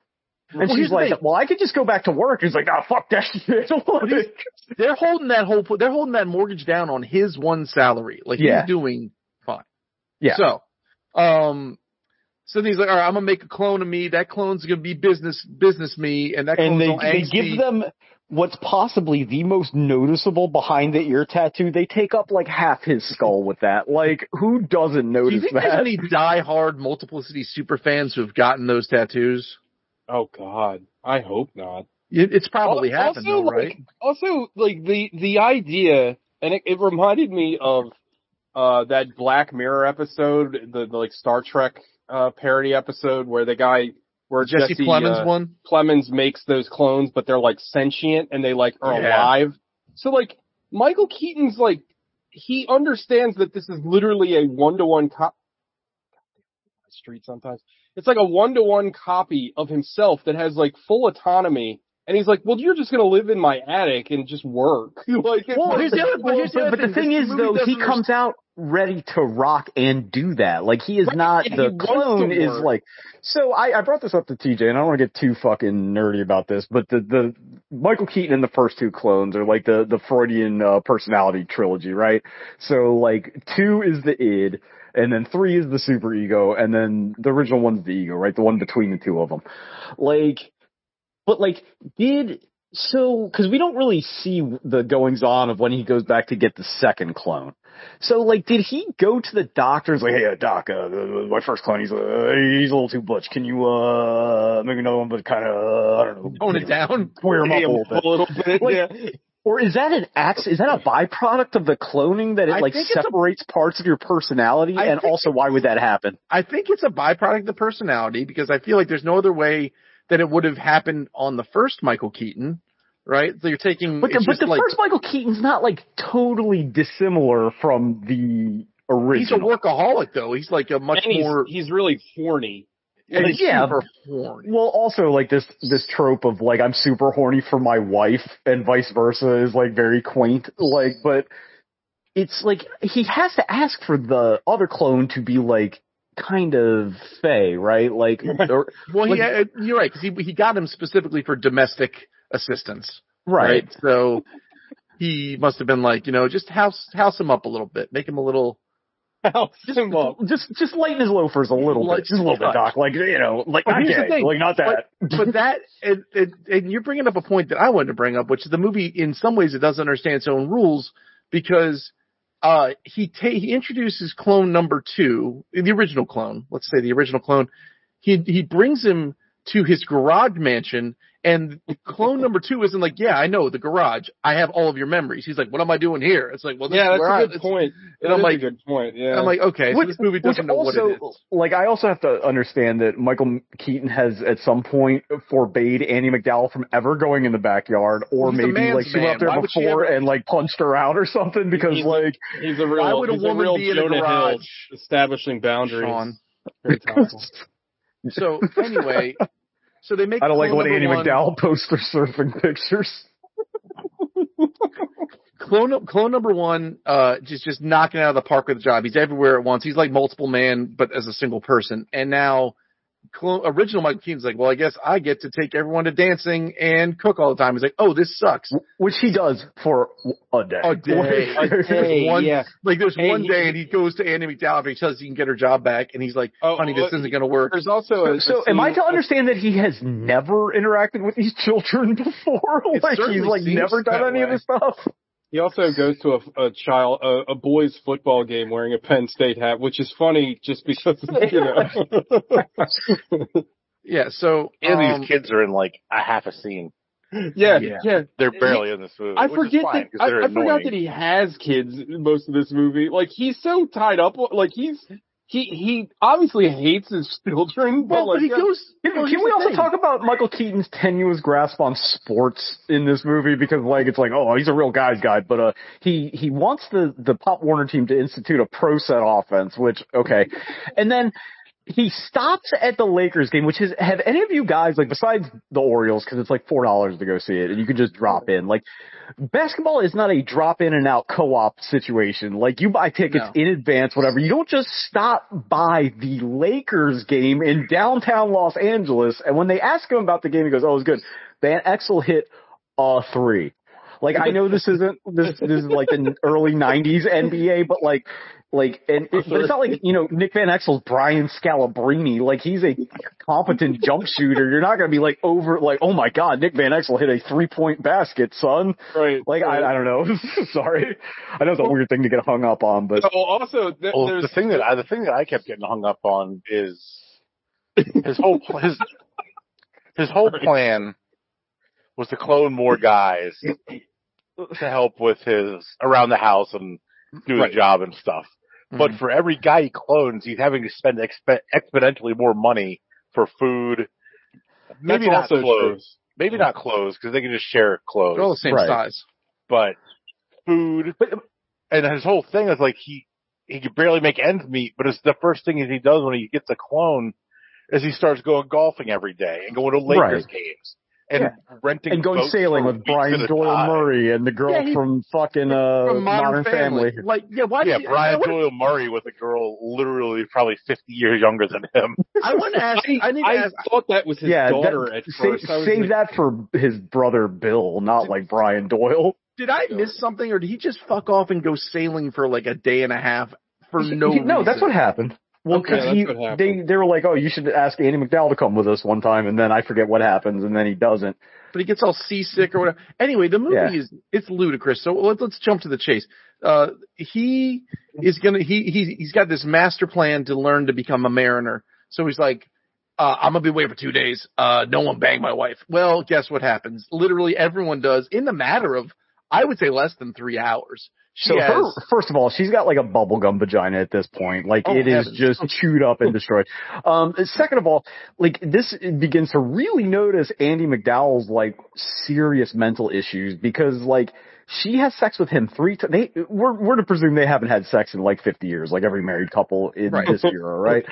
And she's like, well, I could just go back to work. He's like, oh, fuck that shit. They're holding that mortgage down on his one salary. Like, he's doing fine. Yeah. So he's like, all right, I'm going to make a clone of me. That clone's going to be business me. And that clone's they give them what's possibly the most noticeable behind the ear tattoo. They take up like half his skull with that. Like, who doesn't notice that? Do you think there's any diehard Multiplicity superfans who have gotten those tattoos? Oh God, I hope not. It's probably happened, though, right? Also, like the idea, and it reminded me of that Black Mirror episode, the like Star Trek parody episode where Jesse Plemons Plemons makes those clones, but they're like sentient and they like are alive. So like Michael Keaton's like he understands that this is literally a 1-to-1 street sometimes. It's like a 1-to-1 copy of himself that has like full autonomy. And he's like, well, you're just going to live in my attic and just work. But the thing is, though, he comes out ready to rock and do that. Like, he is not, the clone is like, so I brought this up to TJ, and I don't want to get too fucking nerdy about this, but the Michael Keaton and the first two clones are like the Freudian personality trilogy, right? So, like, 2 is the id, and then 3 is the superego, and then the original one's the ego, right? The one between the two of them. Like, but like, because we don't really see the goings on of when he goes back to get the second clone. So like, did he go to the doctors like, hey, doc, my first clone, he's a little too butch. Can you, make another one, but kind of, I don't know. Tone it down? Queer him up a little bit. Like, or is that is that a byproduct of the cloning that it separates parts of your personality? And also, why would that happen? I think it's a byproduct of the personality because I feel like there's no other way that it would have happened on the first Michael Keaton, right? So you're taking, but the first Michael Keaton's not like totally dissimilar from the original. He's a workaholic though. He's like a much more. He's really horny. Super horny. Well, also like this trope of like I'm super horny for my wife and vice versa is like very quaint. Like, but it's like he has to ask for the other clone to be like kind of fey, right? Like, you're right because he got him specifically for domestic assistance, right? So he must have been like, just house him up a little bit, make him a little. Just lighten his loafers a little bit, just a little bit, Doc. Like like not gay, like not that. But that, and you're bringing up a point that I wanted to bring up, which is the movie in some ways it doesn't understand its own rules because he introduces clone number 2, the original clone. Let's say the original clone. He brings him to his garage mansion. And clone number 2 isn't like, yeah, I know the garage. I have all of your memories. He's like, what am I doing here? It's like, well, that's a good point. And I'm like, a good point. Yeah. I'm like, okay, so this movie doesn't know what it is. Like, I also have to understand that Michael Keaton has at some point forbade Andie MacDowell from ever going in the backyard, or maybe like she went up there before and like punched her out or something because he's a real. Why would a woman be in a garage establishing boundaries? Sean. So anyway. So they make. I don't like when Andie MacDowell posts their surfing pictures. clone number one, just knocking it out of the park with the job. He's everywhere at once. He's like multiple man, but as a single person. And now, original Michael Keaton's like, well, I guess I get to take everyone to dancing and cook all the time. He's like, oh, this sucks. Which he does for a day. A day. Yeah. Like there's one day and he goes to Andy McDowell and he tells he can get her job back and he's like, honey, this isn't going to work. There's also so am I to understand that he has never interacted with these children before? Like he's like never done any of this stuff? He also goes to a boys football game wearing a Penn State hat, which is funny just because, you know. Yeah, so. And these kids are in like a half a scene. Yeah. They're barely in this movie. I forgot that he has kids in most of this movie. Like, he's so tied up. Like, he obviously hates his children. But he goes. Can we also talk about Michael Keaton's tenuous grasp on sports in this movie? Because like it's like, oh, he's a real guy's guy, but he wants the Pop Warner team to institute a pro set offense, which okay, and then he stops at the Lakers game, which is, have any of you guys, like besides the Orioles, because it's like $4 to go see it and you can just drop in, like basketball is not a drop in and out co-op situation. Like you buy tickets in advance, whatever. You don't just stop by the Lakers game in downtown Los Angeles. And when they ask him about the game, he goes, oh, it was good. Van Exel hit a 3. Like, I know this is like the early 90s NBA, but but it's not like, you know, Nick Van Exel's Brian Scalabrine. Like, he's a competent jump shooter. You're not going to be like oh my God, Nick Van Exel hit a 3-point basket, son. Right. Like, right. I don't know. Sorry. I know it's a weird thing to get hung up on, but. Also, the thing that I kept getting hung up on is his whole plan was to clone more guys to help with his around the house and do the job and stuff. Mm-hmm. But for every guy he clones, he's having to spend exponentially more money for food. Maybe not clothes. Maybe not clothes because they can just share clothes. They're all the same size. But food. And his whole thing is like he can barely make ends meet, but it's the first thing he does when he gets a clone is he starts going golfing every day and going to Lakers games. And renting and going sailing with Brian Doyle Murray and the girl from fucking from Modern Family. Like, Brian Doyle Murray with a girl literally probably 50 years younger than him. I want to ask. I thought that was his daughter at first. Save that for his brother Bill, not like Brian Doyle. Did I miss something, or did he just fuck off and go sailing for like a day and a half for no reason? No, that's what happened. Well, because they were like, oh, you should ask Andy McDowell to come with us one time, and then I forget what happens, and then he doesn't. But he gets all seasick or whatever. Anyway, the movie it's ludicrous. So let's jump to the chase. He's got this master plan to learn to become a mariner. So he's like, I'm gonna be away for 2 days. No one bang my wife. Well, guess what happens? Literally everyone does in the matter of, I would say, less than 3 hours. First of all, she's got like a bubblegum vagina at this point. Like it is just chewed up and destroyed. Second of all, like this begins to really notice Andy McDowell's like serious mental issues because like she has sex with him 3 times. We're to presume they haven't had sex in like 50 years, like every married couple in this era, right?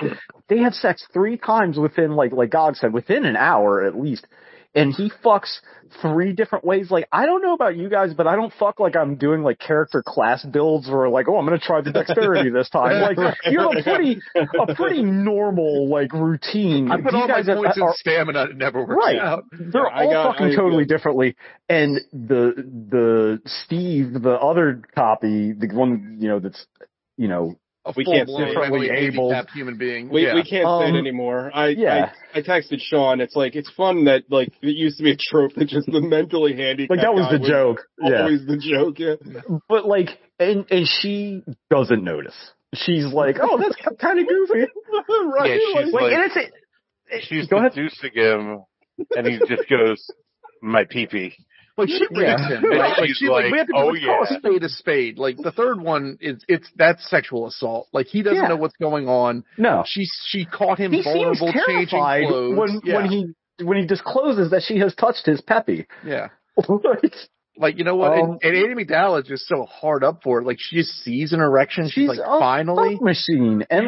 They have sex 3 times within like Gog said, within an hour at least. And he fucks 3 different ways. Like, I don't know about you guys, but I don't fuck like I'm doing like character class builds or like, oh, I'm going to try the dexterity this time. Like, you have a pretty normal like routine. I put all my points in stamina. It never works out. They're all fucking totally differently. And the Steve, the other copy, the one, you know, that's, you know, we can't say differently able human being. We can't say it anymore. I texted Sean. It's like it's fun that like it used to be a trope that just the mentally handicapped. Like that was the joke. Always the joke. Yeah. But like, and she doesn't notice. She's like, oh, that's kind of goofy, right? Yeah, she's like, she's seducing him, and he just goes, my pee-pee. Like she breaks him, right? Like she's like, we have to call a spade a spade. Like the third one that's sexual assault. Like he doesn't know what's going on. No, she caught him he vulnerable, seems changing clothes when he discloses that she has touched his peppy. Yeah. Like, you know what? And Andie MacDowell is just so hard up for it. Like, she just sees an erection. She's like, finally. Fuck machine. And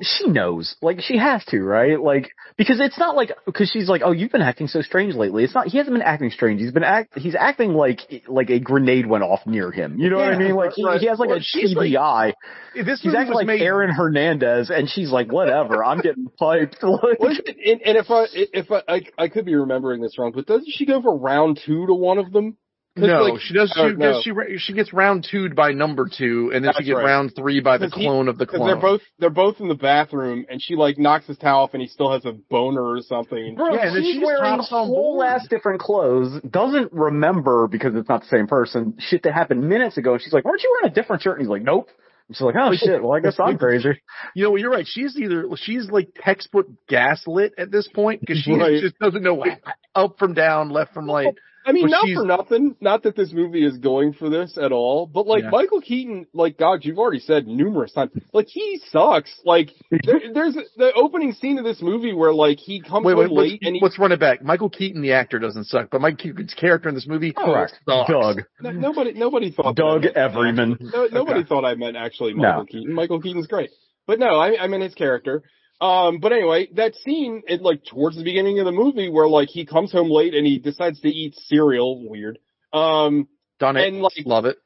she knows. Like, she has to, right? Like, because it's not like, because she's like, oh, you've been acting so strange lately. It's not, he hasn't been acting strange. He's acting like a grenade went off near him. You know what I mean? Like, he has like a TBI. He's acting like Aaron Hernandez, and she's like, whatever, I'm getting piped. Like, and if I could be remembering this wrong, but doesn't she go for round 2 to one of them? No, she does. She gets round 2'd by number 2, and then she gets round 3 by the clone of the clone. They're both in the bathroom, and she like knocks his towel off, and he still has a boner or something. Bro, yeah, and then she's wearing whole ass different clothes. Doesn't remember because it's not the same person. Shit that happened minutes ago. And she's like, "Weren't you wearing a different shirt?" And he's like, "Nope." And she's like, "Oh shit. Well, I guess I'm crazy." You know, you're right. She's like textbook gaslit at this point because she just doesn't know up from down, left from right. I mean, not for nothing. Not that this movie is going for this at all, but like Michael Keaton, like Doug, you've already said numerous times, like he sucks. Like there's the opening scene of this movie where like he comes late and let's run it back. Michael Keaton, the actor, doesn't suck, but Michael Keaton's character in this movie sucks. Doug. Nobody thought Doug Everyman. Nobody thought I meant actually Michael Keaton. Michael Keaton's great, but no, I meant his character. But anyway, that scene, like towards the beginning of the movie where like he comes home late and he decides to eat cereal, weird. Done it. And, like, love it.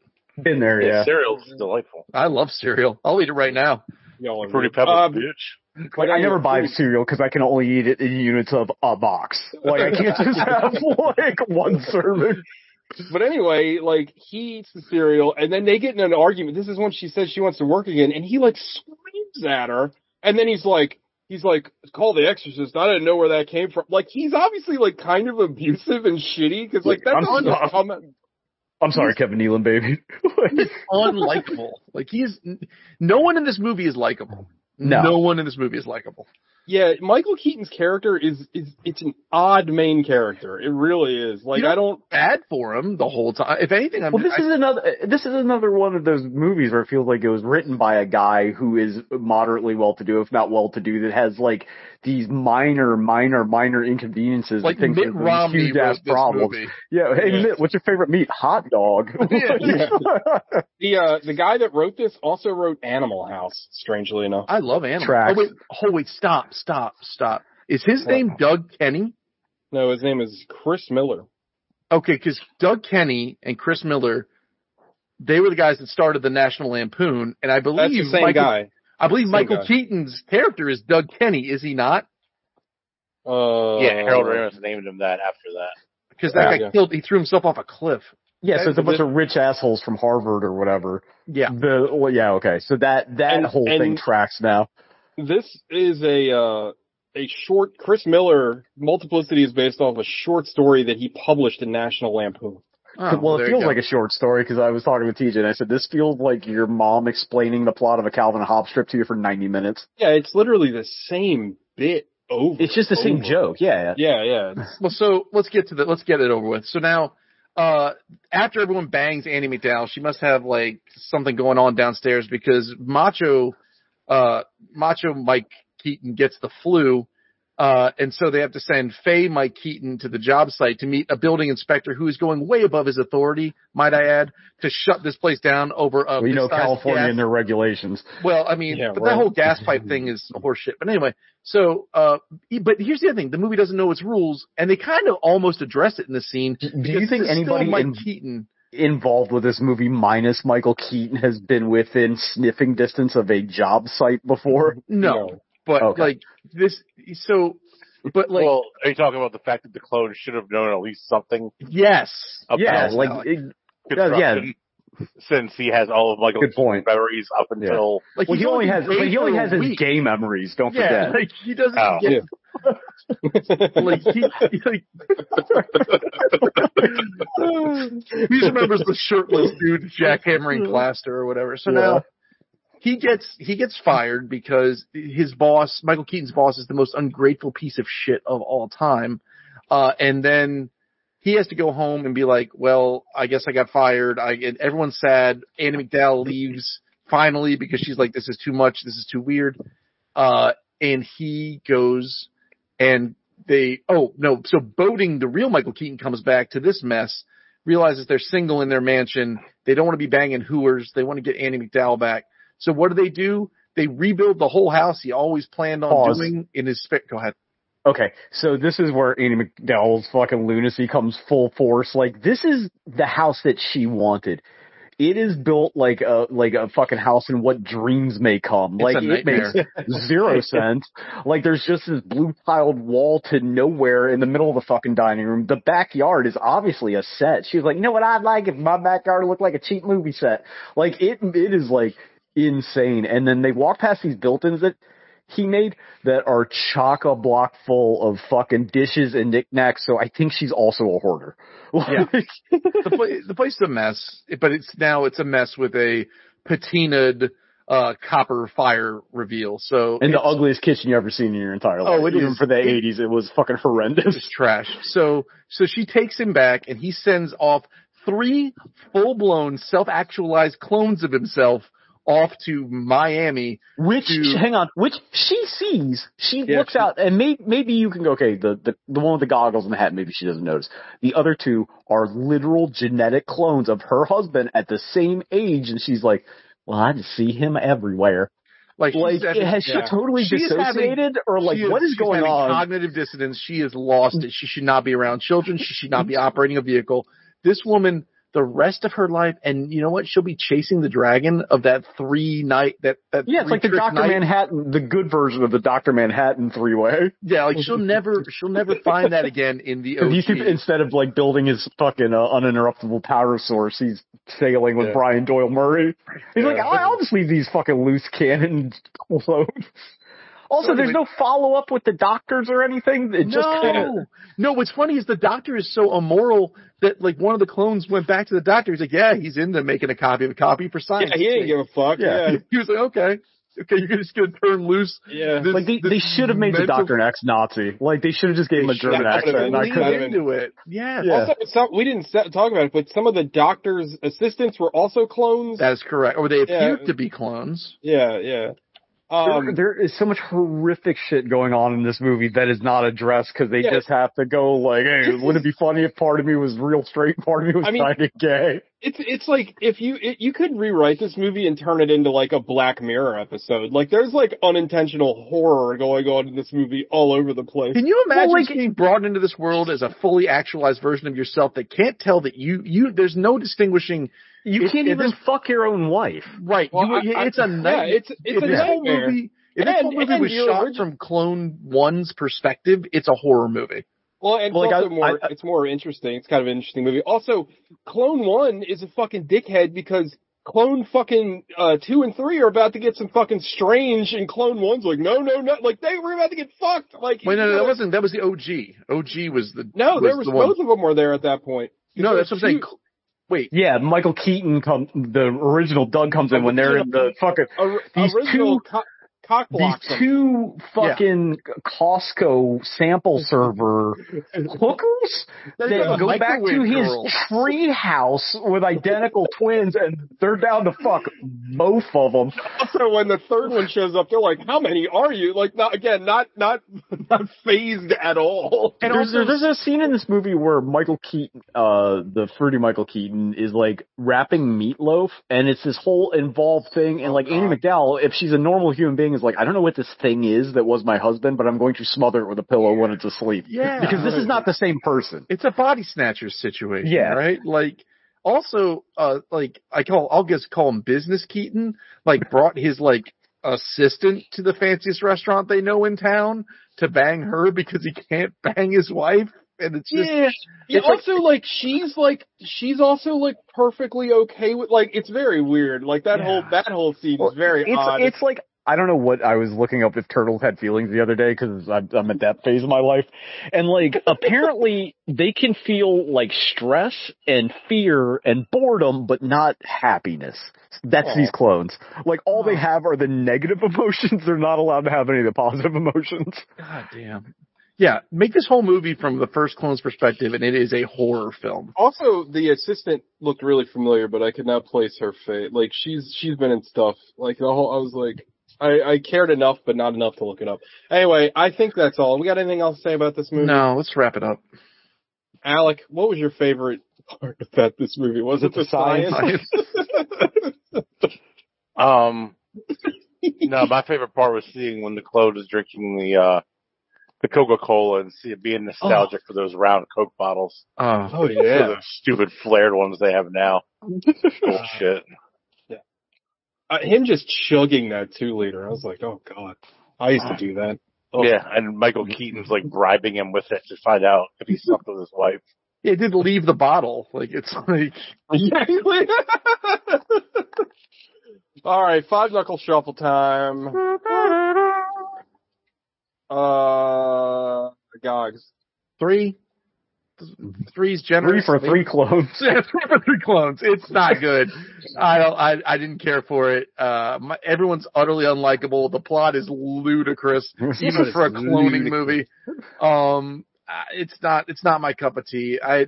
Been there, yeah. Cereal's delightful. I love cereal. I'll eat it right now. Fruity Pebbles, bitch. Like, I never buy cereal because I can only eat it in units of a box. Like, I can't just have like one serving. But anyway, like, he eats the cereal and then they get in an argument. This is when she says she wants to work again, and he like screams at her, and then he's like, call the exorcist. I didn't know where that came from. Like, he's obviously, like, kind of abusive and shitty, because, like, that's I'm sorry, Kevin Nealon, baby. He's unlikable. Like, no one in this movie is likable. No one in this movie is likable. Yeah, Michael Keaton's character it's an odd main character. It really is. Like, I don't bad for him the whole time. If anything, this is another one of those movies where it feels like it was written by a guy who is moderately well-to-do, if not well-to-do, that has like these minor inconveniences, like things Mitt Romney huge ass problems. Movie. Yeah, hey Mitt, what's your favorite meat? Hot dog. The guy that wrote this also wrote Animal House. Strangely enough, I love Animal. Tracks. Oh wait, stop. Is his name Doug Kenny? No, his name is Chris Miller. Okay, because Doug Kenny and Chris Miller, they were the guys that started the National Lampoon, and I believe that's the same guy. I believe Michael Keaton's character is Doug Kenny, is he not? Yeah, Harold Ramis named him that after that. Because that guy killed, he threw himself off a cliff. Yeah, so it's a bunch of rich assholes from Harvard or whatever. Yeah. Okay. So that whole thing tracks now. This is a short, Chris Miller, Multiplicity is based off a short story that he published in National Lampoon. Oh, well, it feels like a short story because I was talking with TJ and I said, this feels like your mom explaining the plot of a Calvin and Hobbes strip to you for 90 minutes. Yeah, it's literally the same bit over. It's just the same joke. Yeah. Well, so let's get it over with. So now, after everyone bangs Andie MacDowell, she must have like something going on downstairs because Macho Mike Keaton gets the flu. And so they have to send Faye Mike Keaton to the job site to meet a building inspector who is going way above his authority, might I add, to shut this place down over California and their regulations. Well, I mean, that whole gas pipe thing is horseshit. But anyway, so, but here's the other thing. The movie doesn't know its rules, and they kind of almost address it in the scene. Do you think anybody involved with this movie minus Michael Keaton has been within sniffing distance of a job site before? No. But like this, but like, well, are you talking about the fact that the clone should have known at least something? Yes, construction, since he has all of Michael's memories up until. Like, he only has his gay memories. Don't forget. Like he doesn't get. Like he remembers the shirtless dude jackhammering plaster or whatever. So now. He gets fired because his boss, Michael Keaton's boss, is the most ungrateful piece of shit of all time. And then he has to go home and be like, well, I guess I got fired. Everyone's sad. Andie MacDowell leaves finally because she's like, this is too much. This is too weird. And he goes and so Boating, the real Michael Keaton, comes back to this mess realizes they're single in their mansion. They don't want to be banging hooers. They want to get Andie MacDowell back. So what do? They rebuild the whole house he always planned on doing in his Go ahead. Okay, so this is where Andie MacDowell's fucking lunacy comes full force. Like, this is the house that she wanted. It is built like a fucking house in What Dreams May Come. It's like, it makes zero sense. Like, there's just this blue tiled wall to nowhere in the middle of the fucking dining room. The backyard is obviously a set. She was like, you know what I'd like if my backyard looked like a cheap movie set. Like, it is like insane. And then they walk past these built-ins that he made that are chock-a-block full of fucking dishes and knickknacks, so I think she's also a hoarder. Yeah. The place is a mess, but it's a mess with a patinaed copper fire reveal. So and the ugliest kitchen you ever seen in your entire life. Oh, it even is. For the 80s, it was fucking horrendous. It's trash. So she takes him back, and he sends off 3 full-blown self-actualized clones of himself off to Miami. Which she sees. She looks out, and maybe you can go, okay, the one with the goggles and the hat, maybe she doesn't notice. The other 2 are literal genetic clones of her husband at the same age, and she's like, well, I just see him everywhere. Like has she totally dissociated, or like what is going on? Cognitive dissonance. She is lost. She should not be around children. She should not be operating a vehicle. This woman, the rest of her life, and you know what? She'll be chasing the dragon of that 3-night, that it's like the Dr. Manhattan, the good version of the Dr. Manhattan 3-way. Yeah, like she'll never find that again in the OG. Instead of like building his fucking uninterruptible power source, he's sailing with Brian Doyle Murray. He's like, I'll just leave these fucking loose cannons alone. Also, there's no follow-up with the doctors or anything. No, what's funny is the doctor is so immoral that, like, one of the clones went back to the doctor. He's like, yeah, he's into making a copy of a copy for science. Yeah, he didn't give a fuck. Yeah. He was like, okay, you're just going to turn loose. Yeah. They should have made the doctor an ex-Nazi. Like, they should have just gave him a German accent. Not into it. Yeah. Also, we didn't talk about it, but some of the doctor's assistants were also clones. That is correct. Or they appeared to be clones. Yeah. There is so much horrific shit going on in this movie that is not addressed because they just have to go like, hey, wouldn't it be funny if part of me was real straight and part of me was kind of gay? It's like if you could rewrite this movie and turn it into like a Black Mirror episode. Like there's like unintentional horror going on in this movie all over the place. Can you imagine being brought into this world as a fully actualized version of yourself that can't tell that you there's no distinguishing. You can't even fuck your own wife. Right. Well, it's a nightmare. It's a nightmare. If this whole movie was shot from Clone 1's perspective, it's a horror movie. Well, and it's more interesting. It's kind of an interesting movie. Also, Clone 1 is a fucking dickhead because Clone fucking 2 and 3 are about to get some fucking strange, and Clone 1's like, no, like they were about to get fucked. Like, wait, no, that was the OG. OG was the both of them were there at that point. No, that's what I'm saying. Wait. Yeah, Michael Keaton the original Doug comes in when they're in the fucking these two fucking Costco sample server hookers that go back to his tree house with identical twins, and they're down to fuck both of them. Also, when the third one shows up, they're like, "How many are you?" Like, not phased at all. And there's a scene in this movie where Michael Keaton, the fruity Michael Keaton, is like wrapping meatloaf, and it's this whole involved thing. And like Andie MacDowell, if she's a normal human being, is like, I don't know what this thing is that was my husband, but I'm going to smother it with a pillow when it's asleep. Yeah. Because this is not the same person. It's a body snatchers situation. Yeah. Right? Like, also, I'll just call him Business Keaton, like, brought his, like, assistant to the fanciest restaurant they know in town to bang her because he can't bang his wife. And it's just, it's also she's also like perfectly okay with, like, it's very weird. Like that whole scene is very odd. It's like, I don't know what I was looking up if turtles had feelings the other day because I'm at that phase of my life. And like, apparently they can feel like stress and fear and boredom, but not happiness. That's these clones. Like all they have are the negative emotions. They're not allowed to have any of the positive emotions. God damn. Yeah, make this whole movie from the first clone's perspective, and it is a horror film. Also, the assistant looked really familiar, but I could not place her face. Like she's been in stuff. Like I was like, I cared enough, but not enough to look it up. Anyway, I think that's all. We got anything else to say about this movie? No, let's wrap it up. Alec, what was your favorite part about this movie? Was it the science? No, my favorite part was seeing when the clone is drinking the Coca-Cola and see it being nostalgic for those round Coke bottles. Oh yeah. Those stupid flared ones they have now. Bullshit. Yeah. Him just chugging that 2-liter. I was like, oh god. I used to do that. Oh. Yeah, and Michael Keaton's like bribing him with it to find out if he slept with his wife. It didn't leave the bottle. Like, it's like... Yeah. All right, 5-knuckle shuffle time. Gogs. 3. 3's generous. 3 for 3 clones. 3 for 3 clones. It's not good. I didn't care for it. Everyone's utterly unlikable. The plot is ludicrous, even for a cloning movie. It's not my cup of tea. I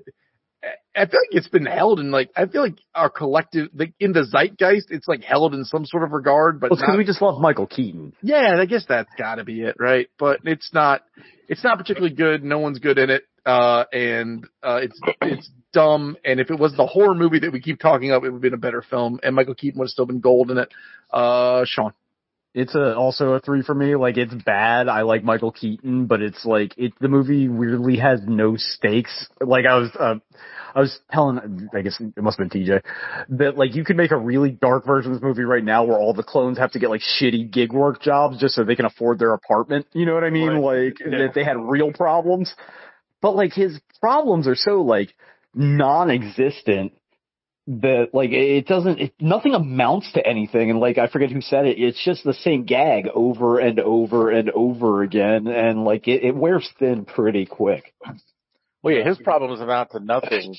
feel like it's been held in I feel like our collective, in the zeitgeist, it's held in some sort of regard, but because we just love Michael Keaton. Yeah, I guess that's gotta be it, right? But it's not particularly good. No one's good in it. And it's dumb. And if it was the horror movie that we keep talking about, it would have been a better film, and Michael Keaton would have still been gold in it. Sean. It's also a 3 for me. It's bad. I like Michael Keaton, but it's the movie weirdly has no stakes. I was telling, I guess it must have been TJ, that you could make a really dark version of this movie right now where all the clones have to get shitty gig work jobs just so they can afford their apartment. You know what I mean? Right. That they had real problems. But his problems are so non-existent that nothing amounts to anything, and I forget who said it, it's just the same gag over and over and over again, and it wears thin pretty quick. Well, yeah, his problems amount to nothing,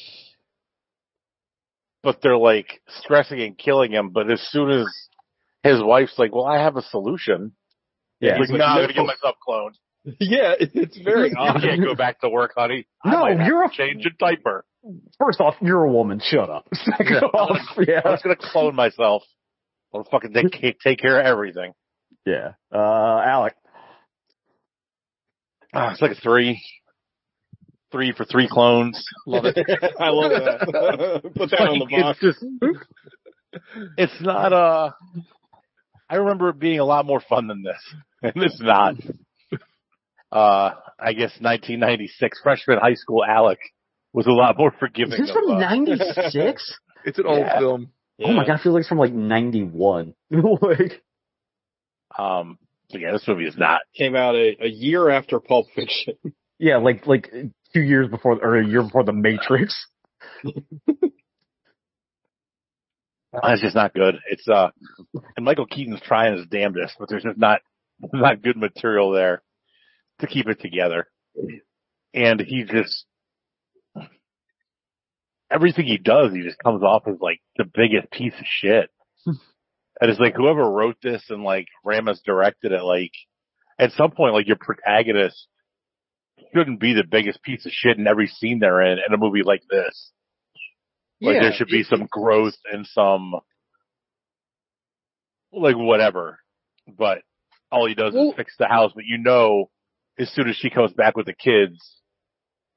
but they're stressing and killing him, but as soon as his wife's well, I have a solution, yeah, he's no, I'm gonna get myself cloned. Yeah, it's very odd. You can't go back to work, honey. No, you're change a diaper. First off, you're a woman. Shut up. I'm just gonna clone myself. I'll fucking take care of everything. Yeah. Alec. It's a 3. 3 for 3 clones. Love it. I love that. Put that on the box. It's not I remember it being a lot more fun than this. And it's not. I guess 1996 freshman high school Alec was a lot more forgiving. Is this from 96? It's an old film. Yeah. Oh my god, I feel like it's from 91. Yeah, this movie is not. Came out a year after Pulp Fiction. Yeah, 2 years before, or a year before The Matrix. It's just not good. It's and Michael Keaton's trying his damnedest, but there's just not good material there to keep it together. And he just, everything he does, he just comes off as the biggest piece of shit. And it's whoever wrote this and Ramis directed it, at some point, your protagonist shouldn't be the biggest piece of shit in every scene they're in a movie like this. There should be some growth and some, whatever. But all he does is fix the house, but as soon as she comes back with the kids,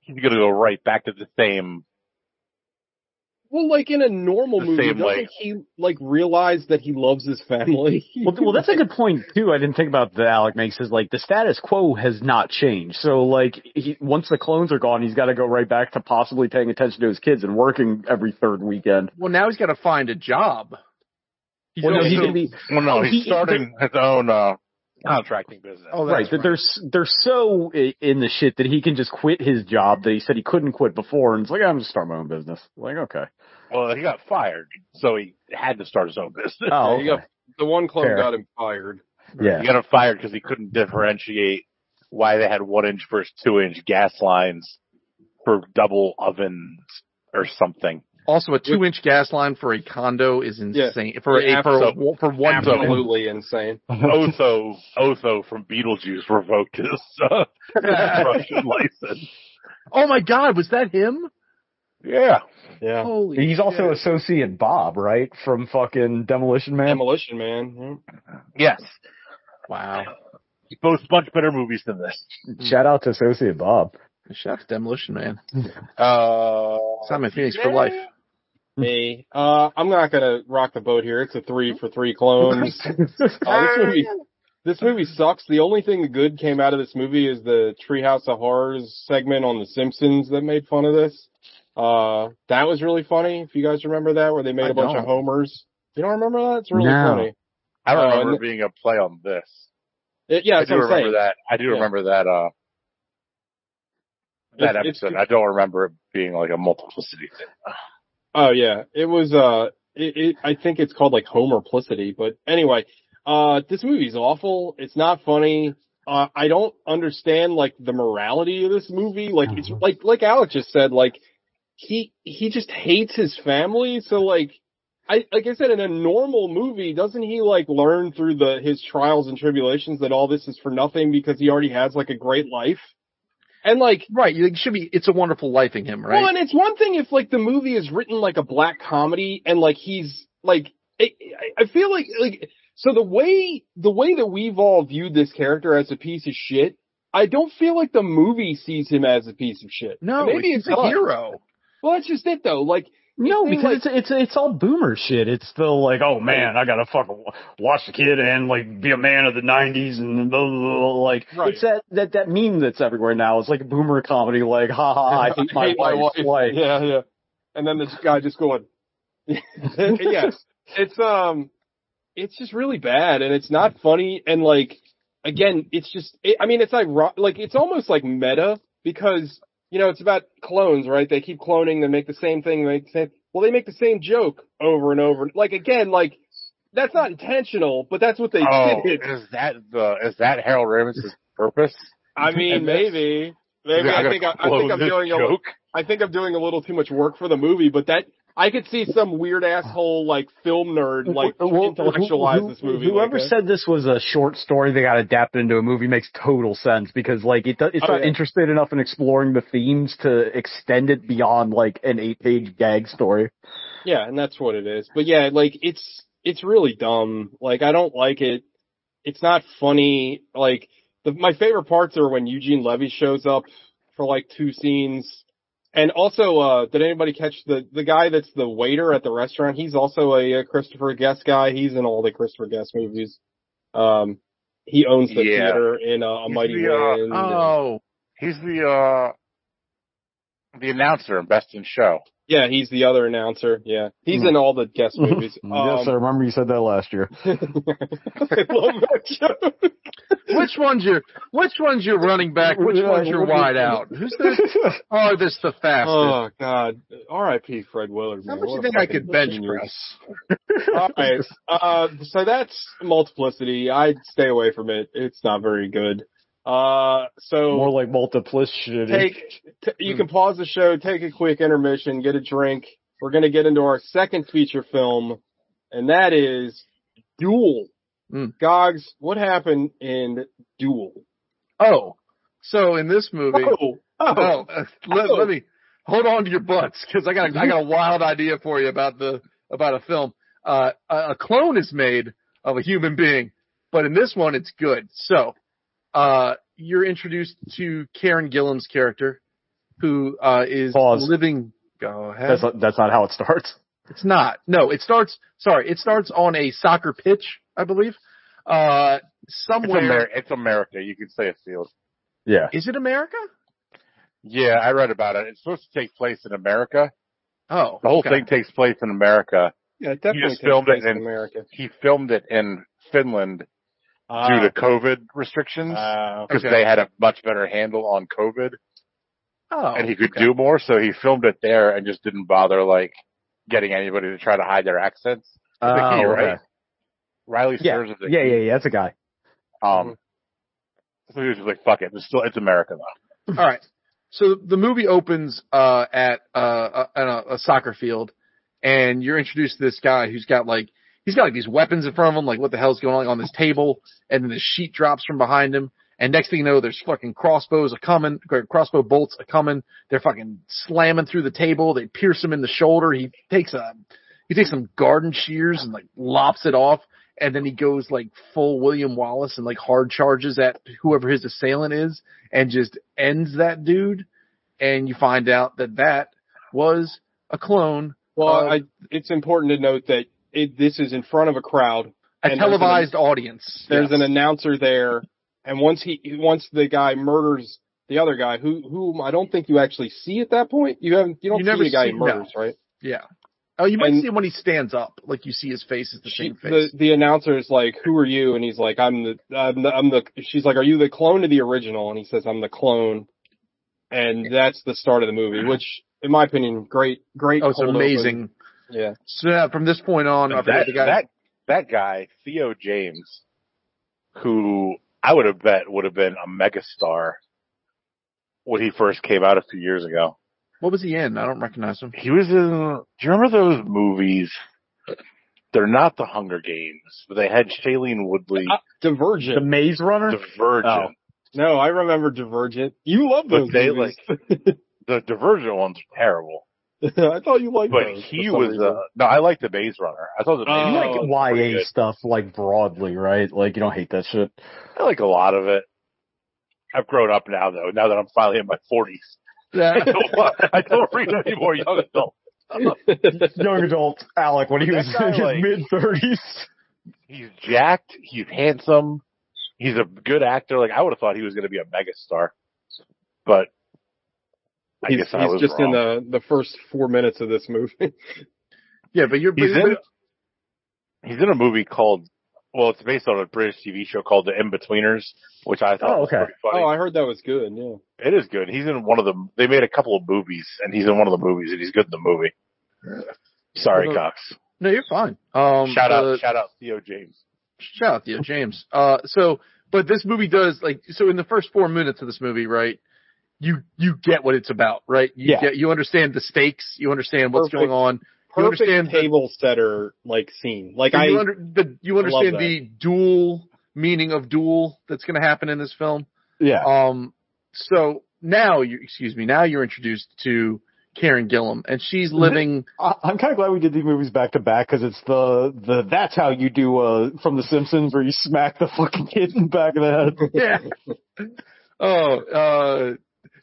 he's gonna go right back to the same. Well, in a normal movie, doesn't he realize that he loves his family? well, that's a good point too. I didn't think about that. Alec makes is the status quo has not changed. So once the clones are gone, he's got to go right back to possibly paying attention to his kids and working every third weekend. Well, now he's got to find a job. He's going to be. Well, no, he's starting his own contracting business. Oh, right. They're so in the shit that he can just quit his job that he said he couldn't quit before, and it's I'm just start my own business. Okay. Well, he got fired, so he had to start his own business. Oh, okay. The one clone got him fired. Yeah. He got him fired because he couldn't differentiate why they had 1-inch versus 2-inch gas lines for double ovens or something. Also, a 2-inch gas line for a condo is insane. For one absolutely insane. Otho from Beetlejuice revoked his Russian license. Oh my God, was that him? Yeah. Yeah. Holy He's shit. also Associate Bob, right? From fucking Demolition Man. Demolition Man. Yes. Wow. Both much better movies than this. Shout out to Associate Bob. Chef's Demolition Man. Simon Phoenix for life. Me. I'm not gonna rock the boat here. It's a 3 for 3 clones. This movie sucks. The only thing good came out of this movie is the Treehouse of Horrors segment on The Simpsons that made fun of this. That was really funny. If you guys remember that, where they made a bunch of homers. You don't remember that? It's really funny. I don't remember it being a play on this. Yeah, that's what I'm saying. That. I do remember that. That episode. I don't remember it being like a multiplicity thing. Oh yeah, it was. I think it's called like Homerplicity. But anyway, this movie's awful. It's not funny. I don't understand like the morality of this movie. Like it's like Alex just said. Like he just hates his family. So like I said, in a normal movie, doesn't he like learn through his trials and tribulations that all this is for nothing because he already has like a great life? And like, right, it should be, It's a Wonderful Life in him, right? Well, and it's one thing if like the movie is written like a black comedy and like he's like, I feel like, so the way that we've all viewed this character as a piece of shit, I don't feel like the movie sees him as a piece of shit. No, maybe it's a hero. Well, that's just it though. Like, no, because it's all boomer shit. It's still like, oh man, I gotta fucking watch the kid and like be a man of the '90s and blah, blah, blah, like it's that meme that's everywhere now. It's like a boomer comedy, like ha ha, I hate my wife. Like, yeah, and then this guy just going, yeah, it's just really bad and it's not funny and like again, it's just, it's like it's almost like meta because. You know, it's about clones, right? They keep cloning, they make the same thing, they make the same joke over and over. Like, again, like, that's not intentional, but that's what they did. Is that Harold Ramis's purpose? I mean, maybe. I think I'm doing a little too much work for the movie, but I could see some weird asshole, like, film nerd, like, intellectualize this movie. Whoever said this was a short story that got adapted into a movie makes total sense because, like, it's not interested enough in exploring the themes to extend it beyond, like, an 8-page gag story. Yeah, and that's what it is. But yeah, like, it's really dumb. Like, I don't like it. It's not funny. Like, my favorite parts are when Eugene Levy shows up for, like, 2 scenes. And also, did anybody catch the guy that's the waiter at the restaurant? He's also a Christopher Guest guy. He's in all the Christopher Guest movies. He owns the theater in A Mighty Wind. He's the announcer in Best in Show. Yeah, he's the other announcer. Yeah, he's in all the guest movies. Yes, I remember you said that last year. I love that joke. Which one's your running back? Which one's your wide out? Who's this? Oh, this the fastest. Oh God. R.I.P. Fred Willard. How much do you think I could bench press? All right. So that's Multiplicity. I'd stay away from it. It's not very good. So more like Multiplicity. You can pause the show, take a quick intermission, get a drink. We're going to get into our second feature film, and that is Duel. Gogs, what happened in Duel? Oh, so in this movie, let me hold on to your butts because I got a wild idea for you about a film. A clone is made of a human being, but in this one, it's good. So. You're introduced to Karen Gillan's character, who is living. Go ahead. That's not how it starts. It's not. No, it starts. Sorry, it starts on a soccer pitch, I believe. Somewhere. It's America. You could say a field. Yeah. Is it America? Yeah, I read about it. It's supposed to take place in America. Oh, the whole thing takes place in America. Yeah, it definitely takes place in America. He filmed it in Finland. Due to COVID restrictions, because they had a much better handle on COVID, and he could do more, so he filmed it there and just didn't bother like getting anybody to try to hide their accents. Right? Riley Sears is the key. That's a guy. So he was just like, "Fuck it, it's America though." All right. So the movie opens at a soccer field, and you're introduced to this guy who's got like. He's got like these weapons in front of him, like what the hell's going on this table, and then the sheet drops from behind him, and next thing you know, there's fucking crossbow bolts a coming, they're fucking slamming through the table, they pierce him in the shoulder, he takes some garden shears and like lops it off, and then he goes like full William Wallace and like hard charges at whoever his assailant is, and just ends that dude. and you find out that was a clone. Well, it's important to note that this is in front of a crowd. A televised audience. There's an announcer there, and once the guy murders the other guy, who I don't think you actually see at that point. You don't see the guy he murders, right? Yeah. Oh, you might see him when he stands up, like you see his face is the same face. The announcer is like, "Who are you?" And he's like, She's like, "Are you the clone of the original?" And he says, "I'm the clone." And that's the start of the movie, which, in my opinion, great. Oh, it's amazing. Open. Yeah. So from this point on, that guy, Theo James, who I would have bet would have been a megastar when he first came out a few years ago. What was he in? I don't recognize him. He was in, do you remember those movies? They're not the Hunger Games, but they had Shailene Woodley. Divergent. The Maze Runner? Divergent. Oh. No, I remember Divergent. You love those movies. The Divergent ones are terrible. I thought you liked those. But he was, no, I like the Maze Runner. I thought the Maze Runner was YA stuff, like, broadly, right? Like, you don't hate that shit. I like a lot of it. I've grown up now, though, now that I'm finally in my 40s. Yeah. I don't read any more young adult. Young adult Alec, when he was in his mid-30s. He's jacked. He's handsome. He's a good actor. Like, I would have thought he was going to be a megastar. But I guess I was just wrong. In the first 4 minutes of this movie. Yeah, but he's in a movie called, well, it's based on a British TV show called The In-Betweeners, which I thought was pretty funny. Oh, I heard that was good, yeah. It is good. He's in one of them. They made a couple of movies, and he's in one of the movies, and he's good in the movie. Sorry, Cox. No, you're fine. Shout out Theo James. Shout out Theo James. But this movie does, like, so in the first 4 minutes of this movie, right, you get what it's about, right? You understand the stakes. You understand what's going on. You understand table setter, like, scene. Like, you understand the dual meaning of duel that's going to happen in this film. Yeah. So now you're introduced to Karen Gillan, and she's living. I'm kind of glad we did these movies back to back, because it's the that's how you do from The Simpsons, where you smack the fucking kid in the back of the head. Yeah.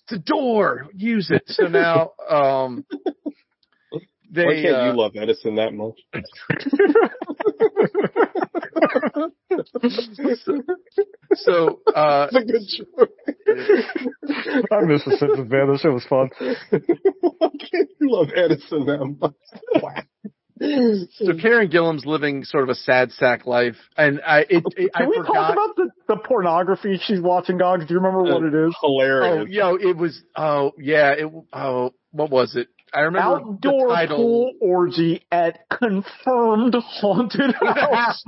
It's a door. Use it. So now, why can't you love Edison that much? So that's a good choice. I miss The Simpsons, man. That shit was fun. Why can't you love Edison that much? Wow. So Karen Gillan's living sort of a sad sack life, and I forgot talk about the pornography she's watching, Gogs? Do you remember what it is? Hilarious. What was it? I remember outdoor the title. Pool orgy at confirmed haunted house.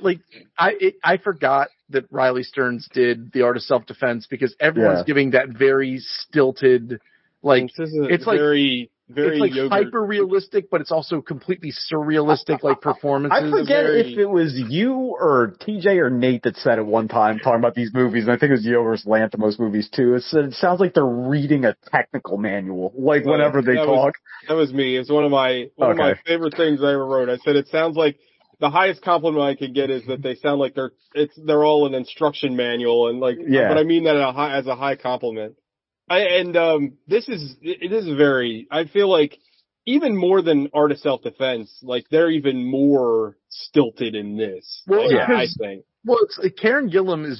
Like I forgot that Riley Stearns did The Art of Self-Defense, because everyone's giving that very stilted, like it's like very it's like hyper realistic, but it's also completely surrealistic, like performances. I forget if it was you or TJ or Nate that said it one time talking about these movies, and I think it was Yorgos Lanthimos movies too. It sounds like they're reading a technical manual, like whenever they talk. That was me. It's one of my favorite things I ever wrote. I said it sounds like the highest compliment I could get is that they sound like they're all an instruction manual, and like, but I mean that as a high compliment. This is very, I feel like even more than Art of Self-Defense, like they're even more stilted in this. Well, I think. Well, Karen Gillan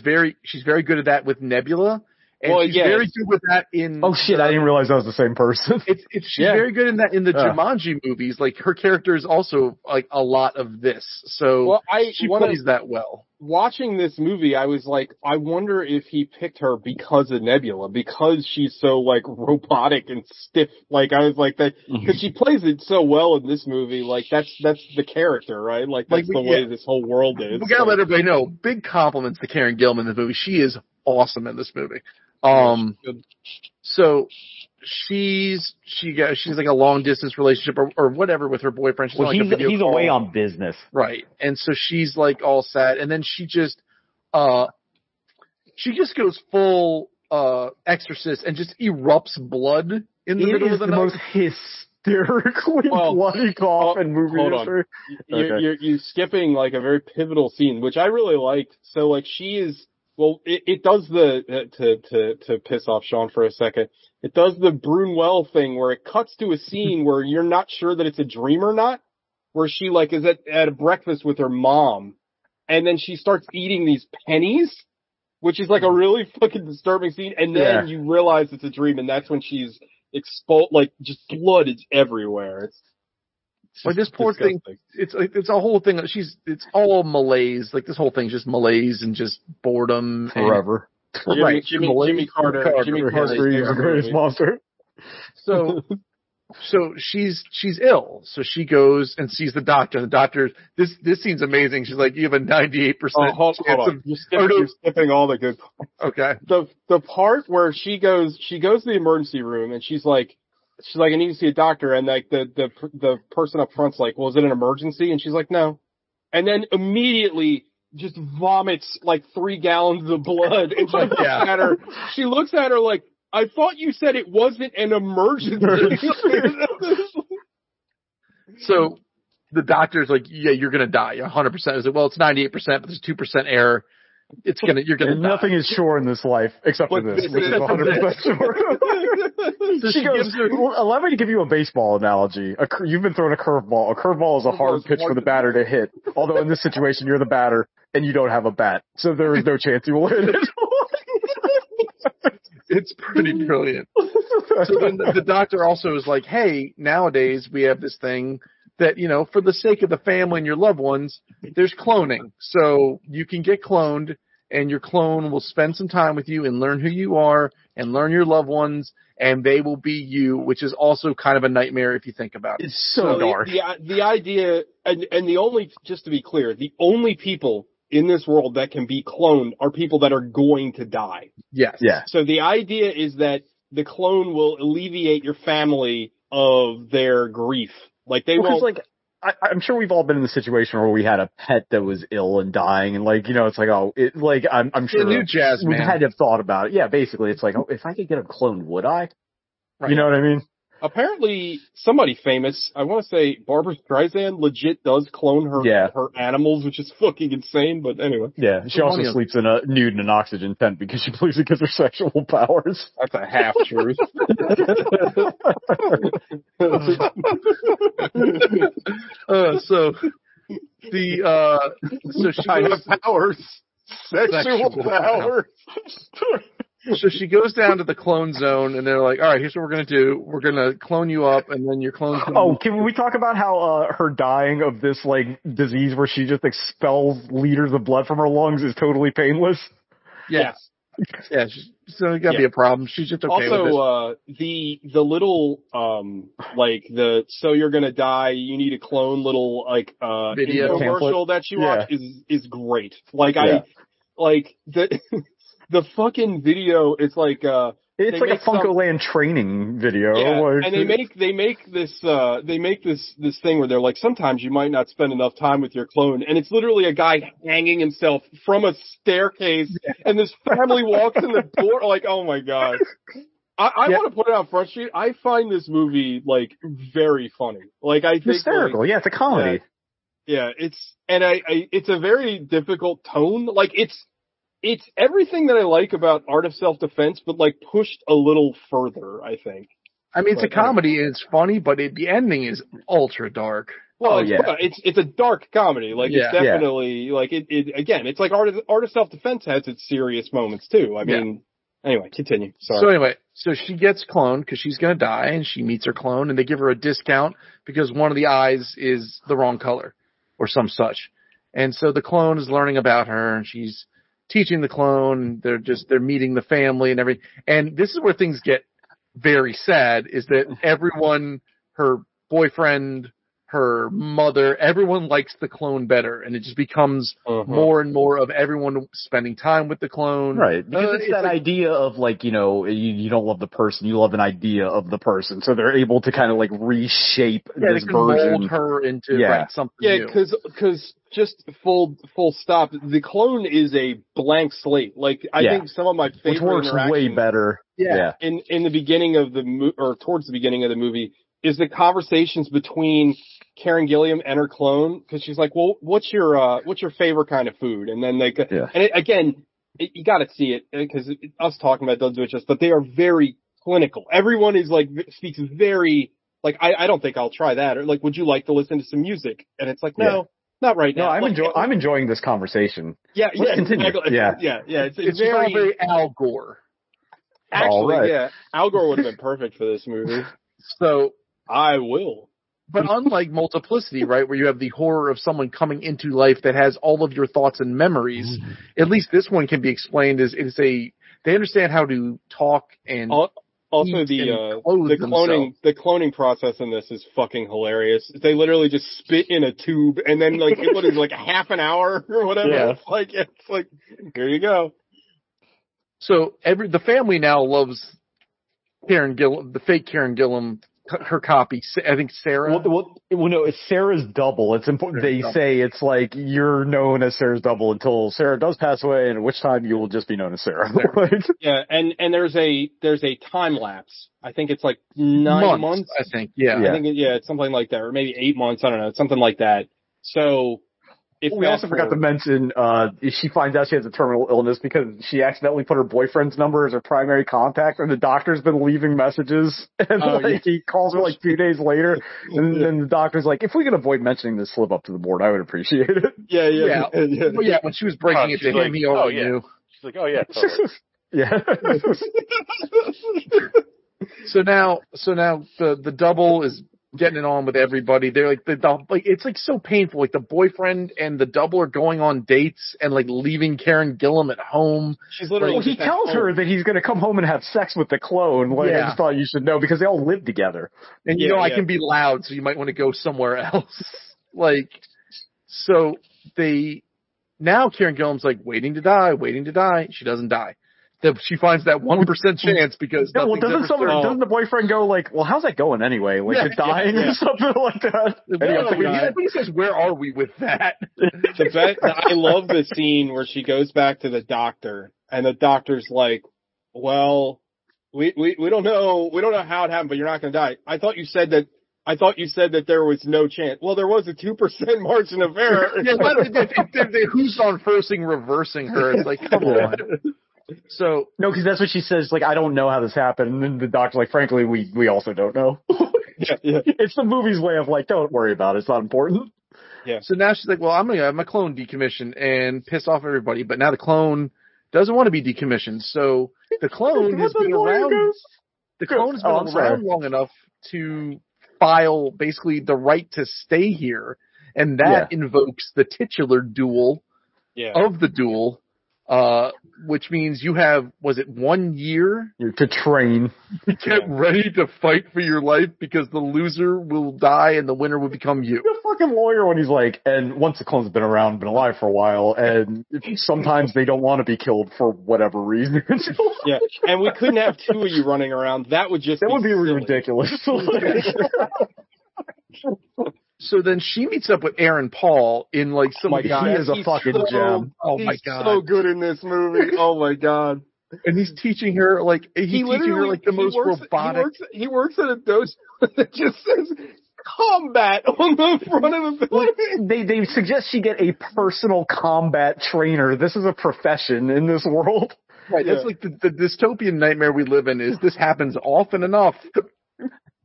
she's very good at that with Nebula. And she's very good with that in. Oh shit! I didn't realize that was the same person. She's very good in that in the Jumanji movies. Like her character is also like a lot of this, so she plays that well. Watching this movie, I was like, I wonder if he picked her because of Nebula, because she's so like robotic and stiff. Like I was like that because she plays it so well in this movie. Like that's the character, right? Like that's the way this whole world is. We gotta let everybody know. Big compliments to Karen Gillan in this movie. She is awesome in this movie. So she's like a long distance relationship or whatever with her boyfriend. He's away on business, right? And so she's like all sad, and then she just goes full exorcist and just erupts blood in the middle of the night. Most hysterically bloody cough in movie history. You're skipping like a very pivotal scene, which I really liked. So like she is Well, it does to piss off Sean for a second. It does the Brunwell thing where it cuts to a scene where you're not sure that it's a dream or not, where she like is at a breakfast with her mom, and then she starts eating these pennies, which is like a really fucking disturbing scene, and then you realize it's a dream, and that's when she's like just blood is everywhere. Like this poor thing, it's a whole thing. It's all malaise. Like this whole thing's just malaise and just boredom forever. Right, Jimmy Carter, the greatest monster. So she's ill. So she goes and sees the doctor. And the doctor, this scene's amazing. She's like, you have a 98% hold on. You're skipping all the good parts. Okay. The part where she goes to the emergency room and she's like, I need to see a doctor. And like the person up front's like, well, is it an emergency? And she's like, no. And then immediately just vomits like 3 gallons of blood. And she looks at her like, I thought you said it wasn't an emergency. So the doctor's like, yeah, you're going to die. 100%. Is like, well, it's 98%, but there's 2% error. You're going to die. Nothing is sure in this life except for this, which is 100% sure. So she goes, allow me to give you a baseball analogy. You've been throwing a curveball. A curveball is a hard pitch for the batter to hit. Although in this situation, you're the batter and you don't have a bat. So there is no chance you will hit it. It's pretty brilliant. So then the doctor also is like, hey, nowadays we have this thing that, for the sake of the family and your loved ones, there's cloning. So you can get cloned and your clone will spend some time with you and learn who you are and learn your loved ones and they will be you, which is also kind of a nightmare if you think about it. It's so dark. The idea, and the only, just to be clear, the only people in this world that can be cloned are people that are going to die. Yes. Yeah. So the idea is that the clone will alleviate your family of their grief. Like they won't. Like, I'm sure we've all been in the situation where we had a pet that was ill and dying, and like, it's like, I'm sure new jazz, we man. had to have thought about it. Yeah, basically, it's like, if I could get a clone, would I? Right. You know what I mean? Apparently, somebody famous, I want to say Barbara Streisand, legit does clone her animals, which is fucking insane. But anyway, yeah, she also sleeps in a nude in an oxygen tent because she believes it gives her sexual powers. That's a half truth. So she have powers, sexual powers. So she goes down to the clone zone, and they're like, all right, here's what we're going to do. We're going to clone you up, and then your clone's going to... Oh, can we talk about how her dying of this, like, disease where she just expels liters of blood from her lungs is totally painless? Yes. Yeah, so it got to be a problem. She's just okay with it. Also, the little, so you're going to die, you need a clone little, video commercial that you watch is great. The fucking video, it's like it's like a Funko-Land training video. Yeah, and they make this thing where they're like, sometimes you might not spend enough time with your clone, and it's literally a guy hanging himself from a staircase, and this family walks in the door, like, oh my god. I want to put it out front street. I find this movie like very funny. Like I think hysterical. Yeah, it's a comedy. Yeah, it's a very difficult tone. Like it's everything that I like about Art of Self-Defense, but like pushed a little further, I think. I mean, it's a comedy and it's funny, but the ending is ultra dark. Well, it's a dark comedy. Like it's definitely like it again. It's like Art of Self-Defense has its serious moments too. I mean, anyway, continue. Sorry. So she gets cloned because she's gonna die, and she meets her clone, and they give her a discount because one of the eyes is the wrong color or some such. And so the clone is learning about her, and she's teaching the clone. They're meeting the family and everything. And this is where things get very sad, is that everyone, her boyfriend, her mother, everyone likes the clone better. And it just becomes more and more of everyone spending time with the clone. Right. Because it's that idea of like, you don't love the person, you love an idea of the person. So they're able to kind of like reshape this version. Mold her into something new. Yeah, because just full stop, the clone is a blank slate. Like, I think some of my favorite which works way better. Yeah. In the beginning of the or towards the beginning of the movie is the conversations between Karen Gilliam and her clone, because she's like, well, what's your favorite kind of food? And then again, you got to see it because us talking about it doesn't do it justice, but they are very clinical. Everyone is like speaks very like I don't think I'll try that, or like, would you like to listen to some music? And it's like, no, not right now. No, I'm enjoying this conversation. Let's continue. Exactly. Yeah. It's very Al Gore. Actually, Al Gore would have been perfect for this movie. So I will. But unlike Multiplicity, right, where you have the horror of someone coming into life that has all of your thoughts and memories, at least this one can be explained as they understand how to talk and also the cloning process in this is fucking hilarious. They literally just spit in a tube and then like what is it, like a half an hour or whatever. Yeah. It's like here you go. So the family now loves Karen Gillan, the fake Karen Gillan. Her copy, I think Sarah. Well, no, it's Sarah's double. It's important. They say it's like you're known as Sarah's double until Sarah does pass away, and at which time you will just be known as Sarah. Yeah, and there's a time lapse. I think it's like 9 months. I think, yeah. I think it's something like that, or maybe 8 months. I don't know, something like that. So. We also forgot to mention, she finds out she has a terminal illness because she accidentally put her boyfriend's number as her primary contact, and the doctor's been leaving messages, and he calls her like 2 days later, and then the doctor's like, if we can avoid mentioning this slip up to the board, I would appreciate it. Yeah. Well, yeah, when she was breaking it to him, he already knew. She's like, oh yeah, totally. Yeah. So now the double is getting it on with everybody. They're like it's like so painful. Like the boyfriend and the double are going on dates and like leaving Karen Gillan at home. She's literally. Well, he tells her that he's going to come home and have sex with the clone. Like I just thought you should know because they all live together. And I can be loud, so you might want to go somewhere else. So now Karen Gillan's like waiting to die. She doesn't die. She finds that 1% chance because doesn't the boyfriend go like, well, how's that going anyway? Like you're dying or something like that? He says, where are we with that? I love the scene where she goes back to the doctor and the doctor's like, well, we don't know how it happened, but you're not going to die. I thought you said that there was no chance. Well, there was a 2% margin of error. Who's on reversing her? It's like, come on. So no, because that's what she says. Like, I don't know how this happened, and then the doctor's like, frankly, we also don't know. It's the movie's way of like, don't worry about it. It's not important. Yeah. So now she's like, well, I'm gonna have my clone decommissioned and piss off everybody. But now the clone doesn't want to be decommissioned. So the clone has been around. The clone has been around long enough to file basically the right to stay here, and that invokes the titular duel of the duel. Which means you have, was it 1 year? To train. Get ready to fight for your life because the loser will die and the winner will become you. The fucking lawyer when he's like, and once the clone's been around, been alive for a while, and sometimes they don't want to be killed for whatever reason. Yeah, and we couldn't have two of you running around. That would be ridiculous. So then she meets up with Aaron Paul in like some he is a fucking gem. Oh my god. So good in this movie. Oh my god. And he's teaching her like the most robotic. He works at a dojo that just says combat on the front of the building. They suggest she get a personal combat trainer. This is a profession in this world. Right. That's like the dystopian nightmare we live in. Is this happens often enough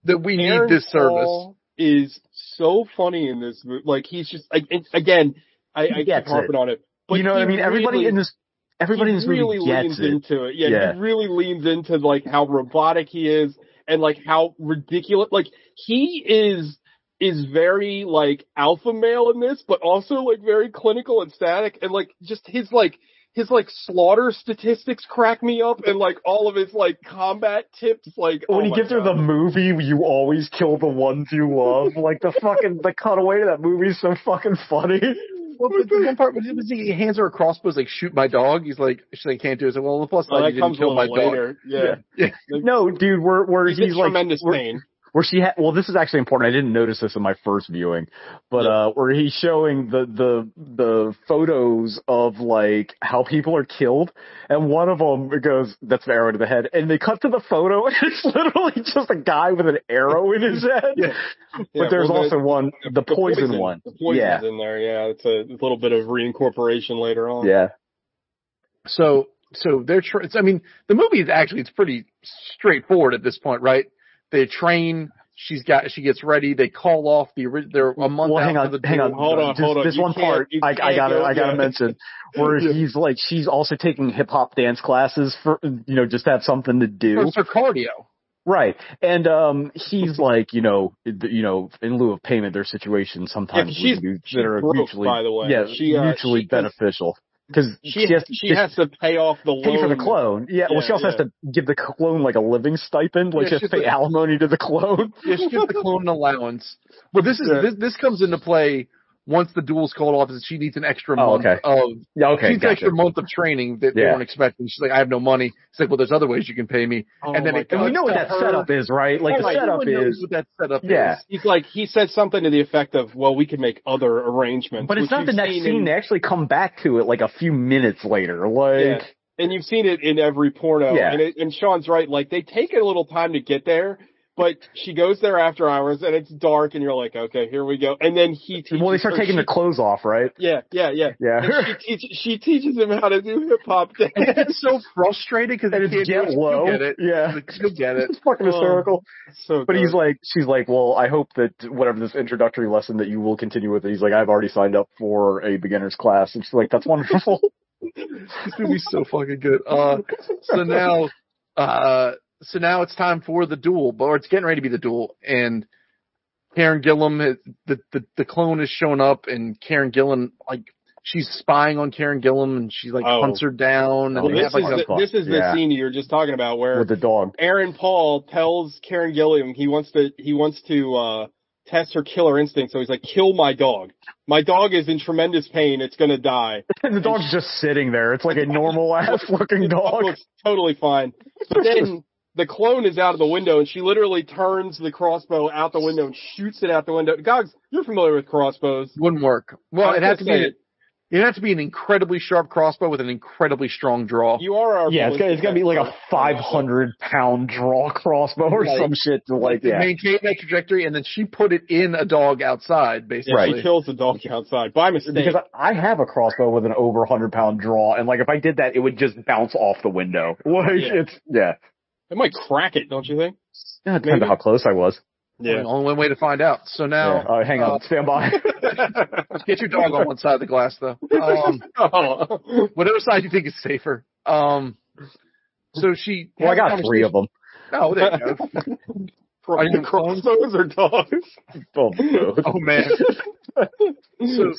that we need this service. Is so funny in this movie. Like he's just again. I keep harping on it, but you know what I mean. Everybody in this movie leans into it. Yeah, he really leans into like how robotic he is and like how ridiculous. Like he is very like alpha male in this, but also like very clinical and static, and like just his slaughter statistics crack me up, and like all of his like combat tips, like when he gets through the movie, you always kill the ones you love. Like the cutaway to that movie is so fucking funny. Well, but the one part was he hands her a crossbow, like shoot my dog. She's like, can't do it. So, well, the plus side, you didn't kill my later. Dog. Yeah. No, dude, where he's like tremendous pain. Where this is actually important. I didn't notice this in my first viewing, but where he's showing the photos of like how people are killed, and one of them goes, "That's an arrow to the head," and they cut to the photo, and it's literally just a guy with an arrow in his head. But there's also the poison one. The poison's in there. Yeah, it's a little bit of reincorporation later on. Yeah. So they're I mean, the movie is actually, it's pretty straightforward at this point, right? They train. She gets ready. They call off they're a month out for the hang on. Hold on. This one part I gotta mention where he's like, she's also taking hip hop dance classes for, just to have something to do. It's her cardio. Right. And, he's like, in lieu of payment, their situation sometimes she's broke, mutually, by the way. mutually beneficial. Because she has to pay off the loan. Pay for the clone. Yeah, well, she also has to give the clone like a living stipend. Like she has to pay alimony to the clone. Yeah, she gives the clone an allowance. But this comes into play once the duel's called off. She needs an extra month extra month of training that they weren't expecting. She's like, I have no money. It's like, well, there's other ways you can pay me. And we know what that setup is, right? Like the setup is what that setup is. He's like, he said something to the effect of, well, we can make other arrangements. But it's not the next scene. They actually come back to it like a few minutes later. Like, and you've seen it in every porno. Yeah. And Sean's right. Like, they take a little time to get there. But she goes there after hours, and it's dark, and you're like, okay, here we go. And then he teaches they start taking their clothes off, right? Yeah. She teaches him how to do hip-hop dance. It's so frustrating because it's get low. You'll get it. Yeah. You'll get it. It's fucking hysterical. So but she's like, well, I hope that whatever this introductory lesson that you will continue with, he's like, I've already signed up for a beginner's class. And she's like, that's wonderful. This movie's so fucking good. So now it's time for the duel, or it's getting ready to be the duel, and Karen Gillan, the clone has shown up, and Karen Gillan, like, she's spying on Karen Gillan, and she hunts her down. And this is the scene you were just talking about where with the dog. Aaron Paul tells Karen Gillan he wants to test her killer instinct, so he's like, kill my dog. My dog is in tremendous pain. It's gonna die. And the dog's just sitting there. It's like a normal ass looking dog. Looks totally fine. But then the clone is out of the window, and she literally turns the crossbow out the window and shoots it out the window. Gogs, you're familiar with crossbows. Wouldn't work. Well, it has to be an incredibly sharp crossbow with an incredibly strong draw. You are it's gonna be like a 500-pound draw crossbow or some shit to maintain that trajectory, and then she put it in a dog outside, basically. Yeah, she kills the dog outside by mistake. Because I have a crossbow with an over 100-pound draw, and like if I did that, it would just bounce off the window. It might crack it, don't you think? Yeah, it depends on how close I was. Yeah. Only one way to find out. So now... hang on. Stand by. Get your dog on one side of the glass, though. Whatever side you think is safer. So she... Well, I got 3 of them. Oh, there you go. Are you crossbows or dogs? Oh, man. So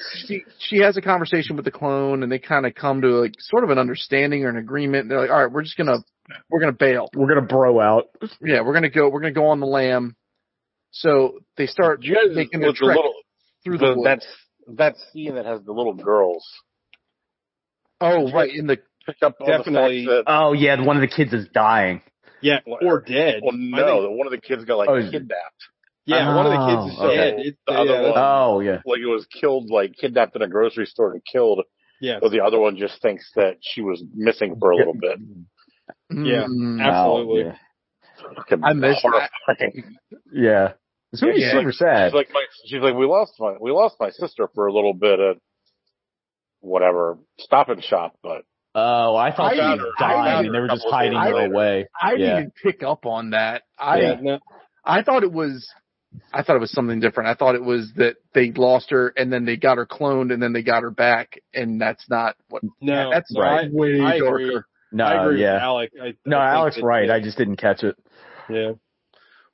she has a conversation with the clone, and they kind of come to like sort of an understanding or an agreement. They're like, all right, we're gonna bail. We're gonna bro out. Yeah, we're gonna go on the lam. So they start making their trek through the woods. That scene that has the little girls. Oh, right, in the pick up definitely. One of the kids is dying. Yeah, or dead. Well, no, one of the kids got kidnapped. Yeah, one of the kids is dead. The other one, like it was killed, kidnapped in a grocery store and killed. Yeah. So the other one just thinks that she was missing for a little bit. Yeah, absolutely. I missed that. Yeah. This movie's super sad. She's like, we lost my sister for a little bit at whatever Stop and Shop, but. Oh, I thought she died and they were just hiding her away. I didn't pick up on that. I thought it was something different. I thought it was that they lost her and then they got her cloned and then they got her back, and that's not what. No, that's way darker. No, I agree with Alec. Alec's right. I just didn't catch it. Yeah.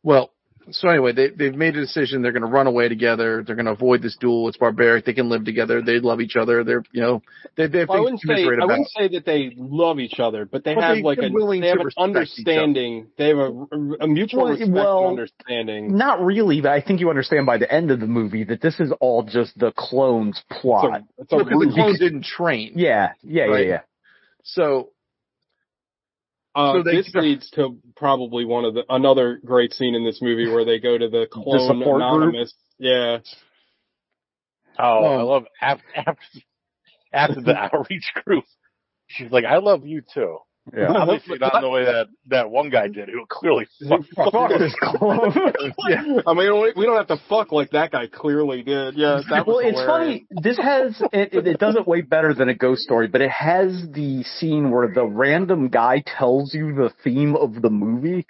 Well, so anyway, they've made a decision. They're going to run away together. They're going to avoid this duel. It's barbaric. They can live together. They love each other. They're, I wouldn't say that they love each other, but they have an understanding. They have a mutual respect and understanding. Not really, but I think you understand by the end of the movie that this is all just the clone's plot. Because the clones didn't train. Yeah. So this leads to probably another great scene in this movie where they go to the clone anonymous. Group? Yeah. Oh, I love after the outreach group. She's like, I love you too. Yeah. Obviously not in the way that one guy did, who clearly fucked his clone. Yeah. I mean, we don't have to fuck like that guy clearly did. Yeah, that was it's funny. This has, it does it way better than a Ghost Story, but it has the scene where the random guy tells you the theme of the movie.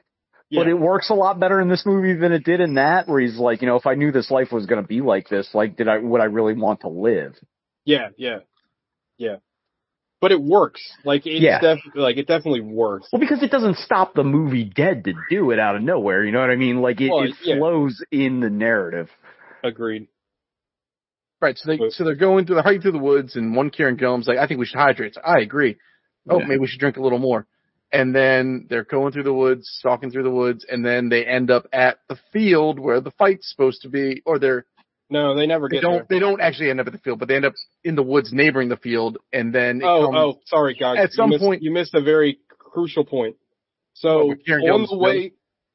Yeah. But it works a lot better in this movie than it did in that, where he's like, if I knew this life was going to be like this, like, would I really want to live? Yeah. But it works. Like, it definitely works. Well, because it doesn't stop the movie dead to do it out of nowhere, you know what I mean? Like, it flows in the narrative. Agreed. Right, so they're hiking through the woods, and one Karen Gillan's like, I think we should hydrate. So I agree. Oh, maybe we should drink a little more. And then they're going through the woods, stalking through the woods, and then they end up at the field where the fight's supposed to be, or No, they never get there. They don't actually end up at the field, but they end up in the woods neighboring the field, and then sorry guys. At some point you missed a very crucial point. So on the way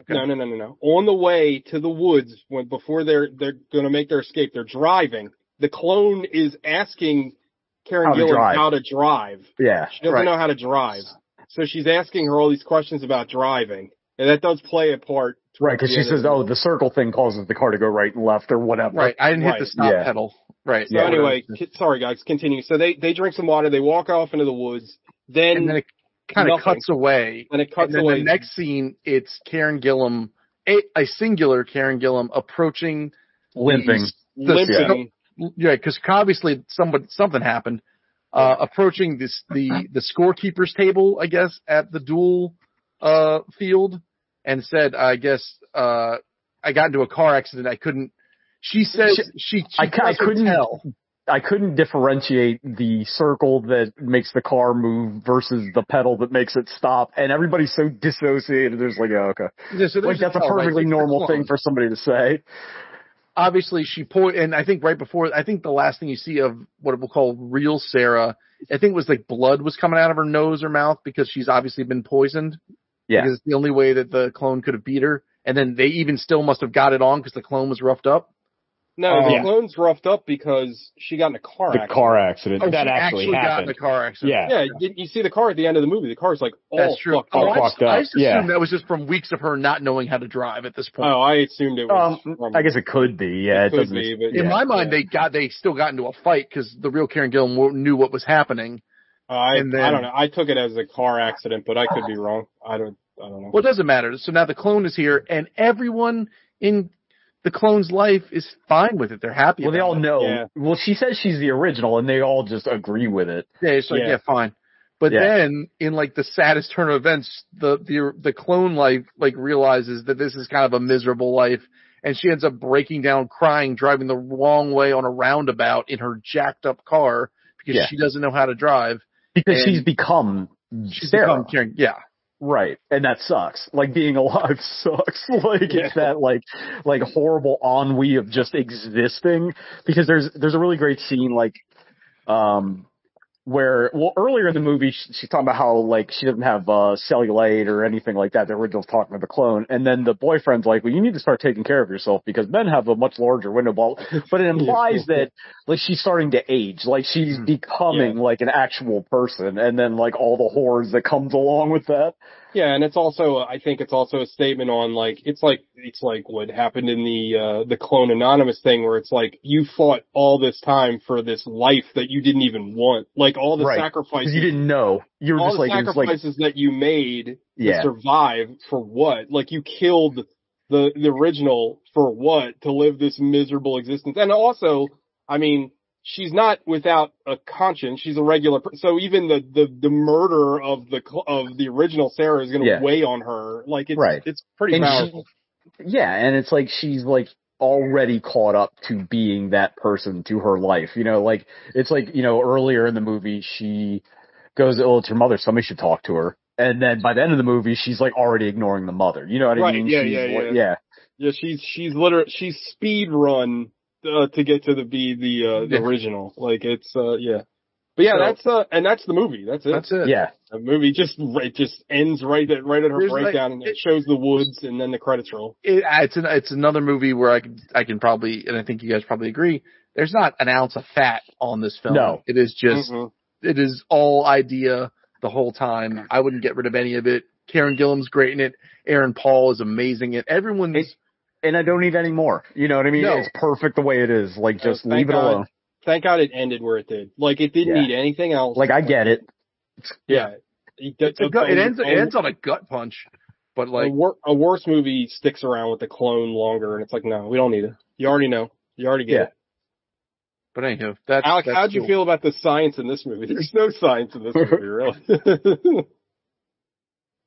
No. On the way to the woods, before they're gonna make their escape, they're driving. The clone is asking Karen Gillan how to drive. Yeah. She doesn't know how to drive. So she's asking her all these questions about driving. And that does play a part. Right, because she says, the circle thing causes the car to go right and left or whatever. Right, I didn't hit the stop pedal. Right. So anyway, sorry guys, continue. So they drink some water, they walk off into the woods, and then it kind of cuts away. And it cuts away. The next scene, it's Karen Gillan, a singular Karen Gillan approaching. Limping. Yeah, because obviously something happened. Approaching the scorekeeper's table, I guess, at the duel field, and said, I guess I got into a car accident. I couldn't. She says I couldn't tell. I couldn't differentiate the circle that makes the car move versus the pedal that makes it stop, and everybody's so dissociated. There's like, okay, that's a perfectly normal thing for somebody to say. Obviously, and I think the last thing you see of what we'll call real Sarah, I think it was like blood was coming out of her nose or mouth because she's obviously been poisoned. Yeah. Because it's the only way that the clone could have beat her. And then they even still must have got it on because the clone was roughed up. No, the clone's roughed up because she got in a car accident. The car accident. Oh, that actually happened. Got in a car accident. Yeah. You see the car at the end of the movie. The car's like all fucked up. I just assumed that was just from weeks of her not knowing how to drive at this point. Oh, I assumed it was. I guess it could be. Yeah, it could be. But in my mind, they still got into a fight because the real Karen Gillan knew what was happening. I don't know. I took it as a car accident, but I could be wrong. I don't know. Well, it doesn't matter. So now the clone is here, and everyone in the clone's life is fine with it. They're happy. Well, they all know. Yeah. Well, she says she's the original, and they all just agree with it. Yeah, it's like, fine. But then, in like the saddest turn of events, the clone life realizes that this is kind of a miserable life, and she ends up breaking down, crying, driving the wrong way on a roundabout in her jacked up car because she doesn't know how to drive. Because she's become Sarah. Karen, yeah. Right. And that sucks. Like, being alive sucks. It's that, like horrible ennui of just existing. Because there's a really great scene, where, earlier in the movie, she's talking about how, she doesn't have, cellulite or anything like that. The original's talking to the clone. And then the boyfriend's like, well, you need to start taking care of yourself because men have a much larger window ball. But it implies that, she's starting to age. She's becoming, an actual person. And then, all the horrors that comes along with that. Yeah, and it's also, I think it's also a statement on, it's like what happened in the Clone Anonymous thing where it's like, you fought all this time for this life that you didn't even want. All the sacrifices. You didn't know. You were all just the sacrifices that you made to survive for what? You killed the original for what? To live this miserable existence. And also, I mean, she's not without a conscience. She's a regular person. So even the murder of the original Sarah is going to weigh on her. It's pretty powerful. And it's she's already caught up to being that person to her life. It's earlier in the movie she goes, oh, it's her mother. Somebody should talk to her. And then by the end of the movie, she's already ignoring the mother. You know what I mean? Yeah. She's literally, she's speed run to get to the original. But that's the movie. That's it. That's it. Yeah. The movie just ends right at her breakdown, and it shows the woods, and then the credits roll. It's another movie where I can probably, and I think you guys probably agree, there's not an ounce of fat on this film. No. It is just, it is all idea the whole time. I wouldn't get rid of any of it. Karen Gillan's great in it. Aaron Paul is amazing in it. Everyone's... And I don't need any more. You know what I mean? No. It's perfect the way it is. Like, just leave it alone. Thank God it ended where it did. Like, it didn't need anything else. Like, I get it. Yeah. It ends on a gut punch. But like a worse movie sticks around with the clone longer, and it's like, no, we don't need it. You already know. You already get it. But anyhow, Alec, how'd you feel about the science in this movie? There's no science in this movie, really.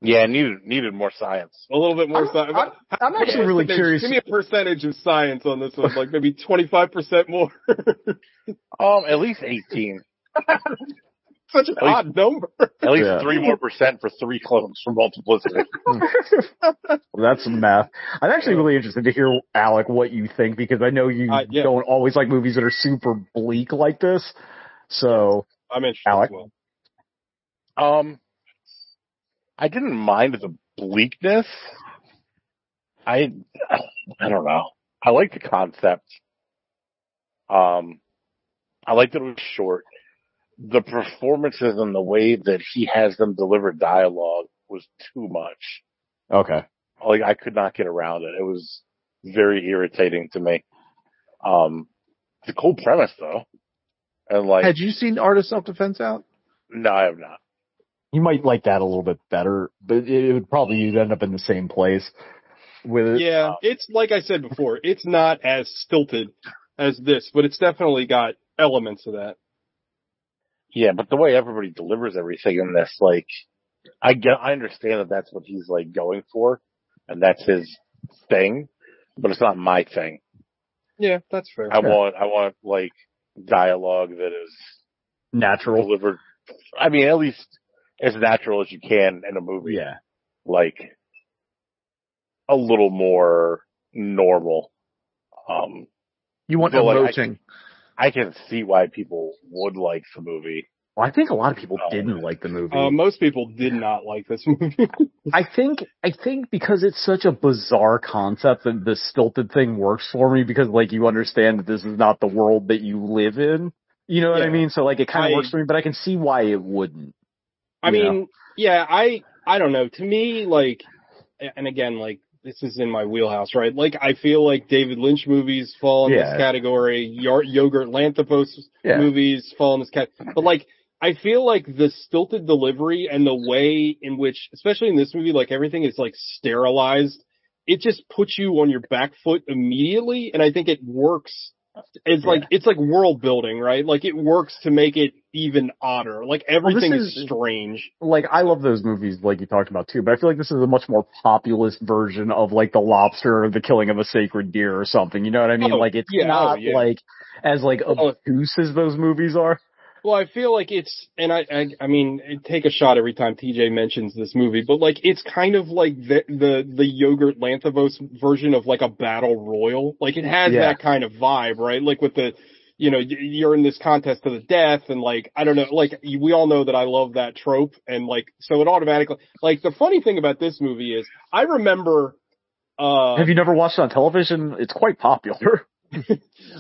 Yeah, needed more science. A little bit more science. I'm actually really curious. Give me a percentage of science on this one, like maybe 25% more. At least 18. Such an odd number. At least 3% more for 3 clones from Multiplicity. That's some math. I'm actually really interested to hear, Alec, what you think, because I know you don't always like movies that are super bleak like this. So, I'm interested Alec. as well. I didn't mind the bleakness. I don't know. I like the concept. I liked that it was short. The performances and the way that he has them deliver dialogue was too much. Okay. Like, I could not get around it. It was very irritating to me. It's a cool premise, though. And like, had you seen Art of Self-Defense out? No, I have not. You might like that a little bit better, but it would probably end up in the same place with it. Yeah, it's like I said before, it's not as stilted as this, but it's definitely got elements of that. Yeah, but the way everybody delivers everything in this, like, I understand that that's what he's like going for, and that's his thing, but it's not my thing. Yeah, that's fair. I want like dialogue that is natural, delivered. I mean, at least as natural as you can in a movie. Yeah, like a little more normal. You want emoting. I can see why people would like the movie. Well, I think a lot of people didn't like the movie. Most people did not like this movie. I think because it's such a bizarre concept that the stilted thing works for me because, like, you understand that this is not the world that you live in. You know what I mean? So, like, it kind of works for me, but I can see why it wouldn't. I mean, I don't know. To me, like, and again, like, this is in my wheelhouse, right? Like, I feel like David Lynch movies fall in this category. Yogurt Lanthimos movies fall in this category. But, like, I feel like the stilted delivery and the way in which, especially in this movie, like, everything is, like, sterilized, it just puts you on your back foot immediately. And I think it works. It's like world building, right? Like, it works to make it even odder. Like, everything is strange. Like, I love those movies, like you talked about too, but I feel like this is a much more populist version of, like, The Lobster or The Killing of a Sacred Deer or something. You know what I mean? Like, it's not like as like obtuse as those movies are. Well, I feel like it's, and I mean, take a shot every time TJ mentions this movie, but like, it's kind of like the Yogurt Lanthimos version of like a battle royal. Like, it has that kind of vibe, right? Like, with the, you know, you're in this contest to the death, and like, I don't know, like, we all know that I love that trope, and like, so it automatically, like, the funny thing about this movie is, I remember, have you never watched it on television? It's quite popular.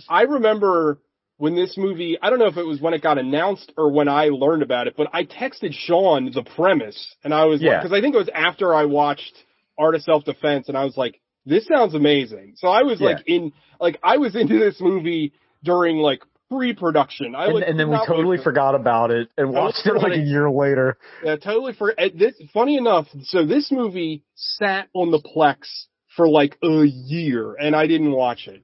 I remember when this movie, I don't know if it was when it got announced or when I learned about it, but I texted Sean the premise, and I was like, because I think it was after I watched Art of Self-Defense, and I was like, this sounds amazing. So I was I was into this movie during like pre-production. And then we totally forgot about it and watched it like a year later. Yeah, totally this. Funny enough, so this movie sat on the Plex for like a year, and I didn't watch it.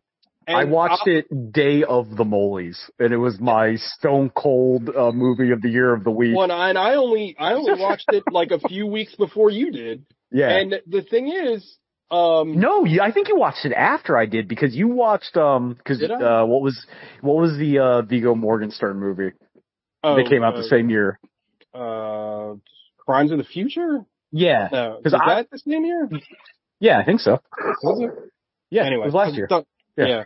And I watched it day of the Molies, and it was my stone cold movie of the year of the week. Well, and I only watched it like a few weeks before you did. Yeah. And the thing is, no, I think you watched it after I did, because you watched what was the Viggo Mortensen movie that came out the same year? Crimes of the Future? Yeah. No, is that the same year? Yeah, I think so. Was it? Yeah, anyway, it was last year. Yeah.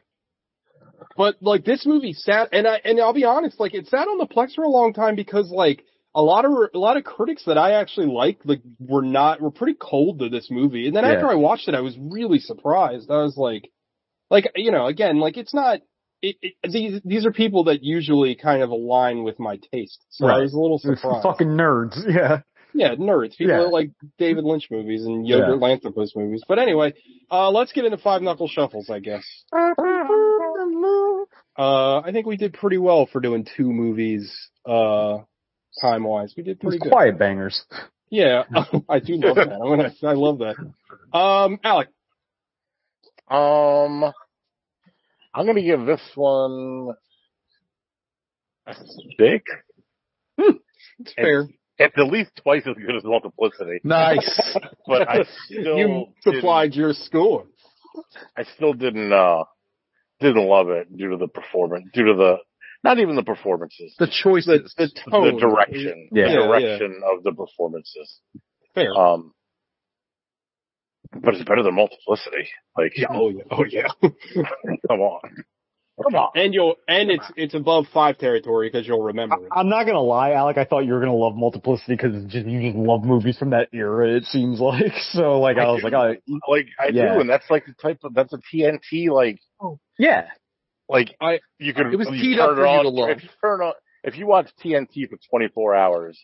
But like, this movie sat, and I'll be honest, like, it sat on the Plex for a long time because like a lot of critics that I actually liked, like, were pretty cold to this movie. And then after I watched it, I was really surprised. I was like, you know, again, like, it's not these are people that usually kind of align with my taste. So I was a little surprised. Fucking nerds, yeah. Yeah, nerds. People that like David Lynch movies and Yogurt Lanthropus movies. But anyway, let's get into Five Knuckle Shuffles, I guess. I think we did pretty well for doing 2 movies, time-wise. We did pretty good. Quiet bangers. Yeah, I do love that. I love that. Alec. I'm gonna give this one a 6. It's fair. It's at least twice as good as Multiplicity. Nice. But I still you supplied your score. I still didn't love it due to the performance, not even the performances. The choices. The tone. The direction. Yeah. The direction of the performances. Fair. But it's better than Multiplicity. Like, oh yeah. Come on. And it's above 5 territory because you'll remember it. I'm not gonna lie, Alec. I thought you were gonna love Multiplicity because you just love movies from that era. It seems like so. Like I was like, I do, and that's like the type of that's a TNT like. Oh. Yeah. Like you could. It was teed up for you to love. If you watch TNT for 24 hours,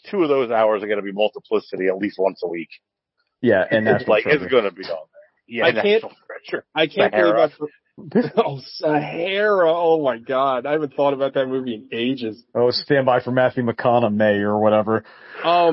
2 of those hours are going to be Multiplicity at least once a week. Yeah, and that's like it's going to be on there. Yeah, I can't believe Sahara. Oh my God, I haven't thought about that movie in ages. Oh, Stand By for Matthew McConaughey or whatever. I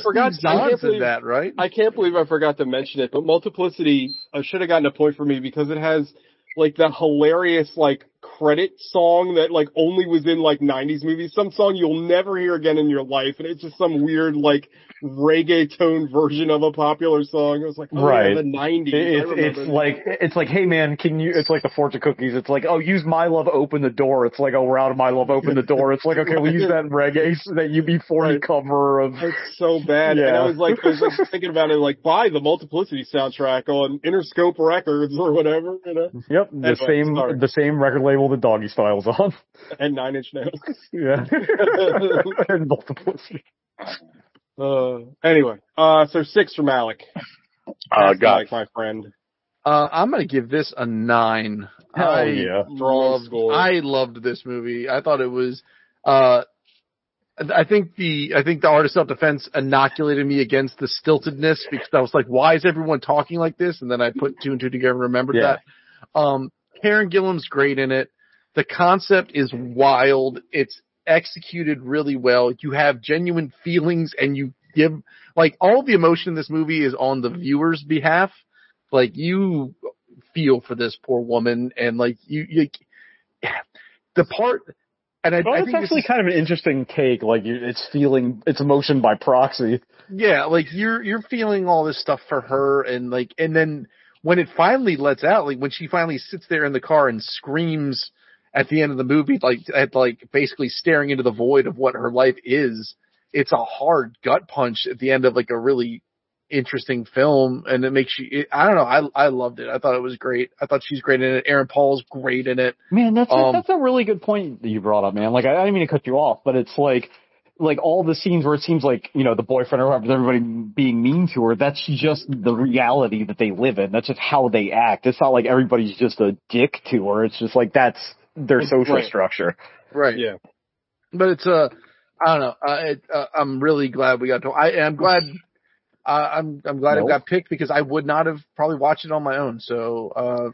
forgot. I can't believe that, right? I can't believe I forgot to mention it. But Multiplicity should have gotten a point for me because it has like that hilarious like credit song that like only was in like 90s movies. Some song you'll never hear again in your life, and it's just some weird like reggaeton version of a popular song. It was like, right. The 90s. It's like, hey man, it's like the Fortune cookies. It's like, oh, use My Love, Open the Door. It's like, oh, we're out of My Love, Open the Door. It's like, okay, we'll use that in reggae so that UB40 cover of. It's so bad. Yeah. And I was like thinking about it, like buy the Multiplicity soundtrack on Interscope Records or whatever, you know? Yep. The same record label that Doggy Style's on. And 9 Inch Nails. Yeah. And Multiplicity. Anyway, so 6 from Alec. Like my friend. I'm gonna give this a 9. Hell yeah. I loved this movie. I thought it was, I think the Art of Self-Defense inoculated me against the stiltedness because I was like, why is everyone talking like this? And then I put 2 and 2 together and remembered that. Karen Gillan's great in it. The concept is wild. It's executed really well. You have genuine feelings and you give, like, all the emotion in this movie is on the viewer's behalf. Like, you feel for this poor woman and like the part, and I think it's actually kind of an interesting take. Like it's emotion by proxy. Yeah. Like you're feeling all this stuff for her and then when it finally lets out, like when she finally sits there in the car and screams at the end of the movie, basically staring into the void of what her life is, it's a hard gut punch at the end of like a really interesting film. And it makes you, I don't know. I loved it. I thought it was great. I thought she's great in it. Aaron Paul's great in it. Man, that's a really good point that you brought up, man. Like, I didn't mean to cut you off, but it's like all the scenes where it seems like, you know, the boyfriend or whoever, everybody being mean to her, that's just the reality that they live in. That's just how they act. It's not like everybody's just a dick to her. It's just like that's their social structure. Right. Yeah. But it's I don't know. I'm really glad we got to. I'm glad. I'm glad it got picked because I would not have probably watched it on my own. So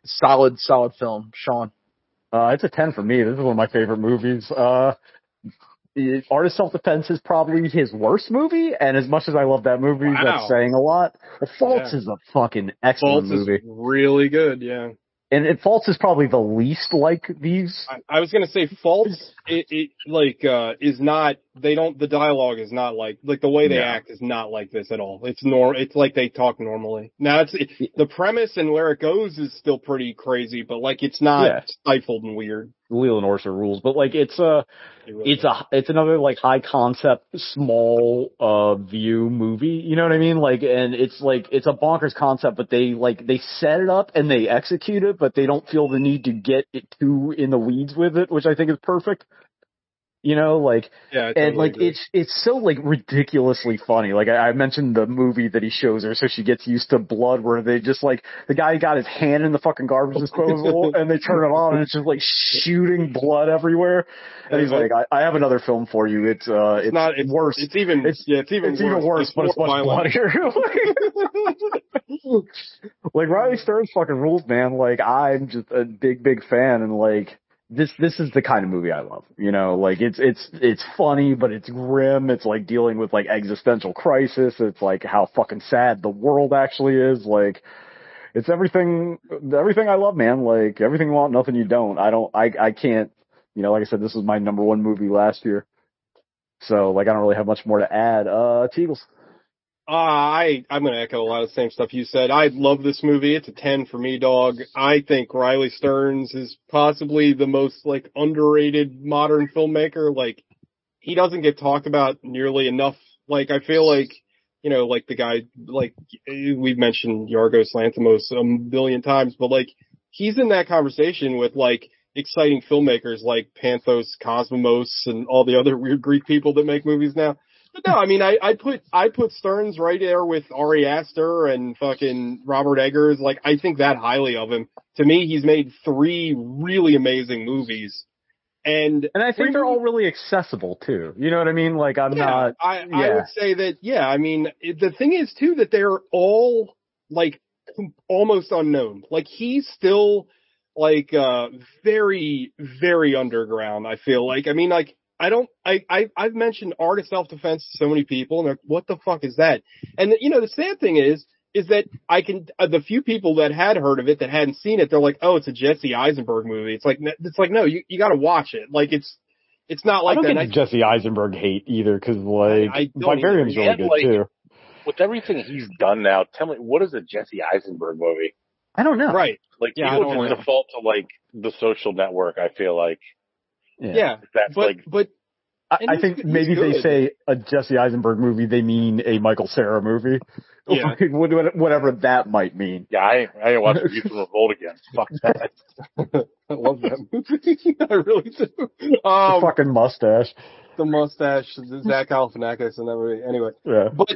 solid film, Sean. It's a 10 for me. This is one of my favorite movies. Art of Self-Defense is probably his worst movie, and as much as I love that movie, that's saying a lot. The Faults is a fucking excellent movie. Is really good, yeah. And Faults is probably the least like these. I was gonna say Faults, is not. The dialogue is not like the way they act is not like this at all. It's like they talk normally. Now the premise and where it goes is still pretty crazy, but like it's not stifled and weird. Leland Orser rules, but like it's another like high concept, small view movie. You know what I mean? Like, and it's a bonkers concept, but they set it up and they execute it, but they don't feel the need to get it too in the weeds with it, which I think is perfect. you know, like, yeah, totally and like agree. it's so like ridiculously funny. Like I mentioned the movie that he shows her, so she gets used to blood, where they just like the guy got his hand in the fucking garbage disposal, and they turn it on, and it's just like shooting blood everywhere. And he's like, I have another film for you. It's worse. It's even worse, but it's much bloodier. Like Riley Stearns fucking rules, man. Like I'm just a big fan, and like this is the kind of movie I love. You know, like it's funny, but it's grim. It's like dealing with like existential crisis. It's like how fucking sad the world actually is. Like it's everything I love, man. Like everything you want, nothing you don't. I can't. You know, like I said, this was my number one movie last year. So, like, I don't really have much more to add. Teagles. I'm going to echo a lot of the same stuff you said. I love this movie. It's a 10 for me, dog. I think Riley Stearns is possibly the most, like, underrated modern filmmaker. Like, he doesn't get talked about nearly enough. Like, I feel like, you know, like the guy, like, we've mentioned Yorgos Lanthimos a billion times, but, like, he's in that conversation with, like, exciting filmmakers like Panthos Cosmos and all the other weird Greek people that make movies now. But no, I mean, I put Stearns right there with Ari Aster and fucking Robert Eggers. Like, I think that highly of him. To me, he's made 3 really amazing movies. And I think they're all really accessible too. You know what I mean? Like I would say that, yeah, I mean, the thing is too that they're all like almost unknown. Like he's still like, very, very underground, I feel like. I mean, like, I've mentioned Art of Self-Defense to so many people, and they're like, what the fuck is that? And, you know, the sad thing is that the few people that had heard of it, that hadn't seen it, they're like, oh, it's a Jesse Eisenberg movie. It's like, no, you gotta watch it. Like, it's not like that. I don't get Jesse Eisenberg hate either, cause like, Vivarium's really good too. With everything he's done now, tell me, what is a Jesse Eisenberg movie? I don't know. Right. Like, people just default to, like, The Social Network, I feel like. Yeah. But I think maybe they say a Jesse Eisenberg movie, they mean a Michael Cera movie. Yeah. Whatever that might mean. Yeah, I ain't watching Youth in Revolt again. Fuck that. I love that movie. I really do. The fucking mustache. The mustache, Zach Galifianakis and that movie. Anyway. Yeah. But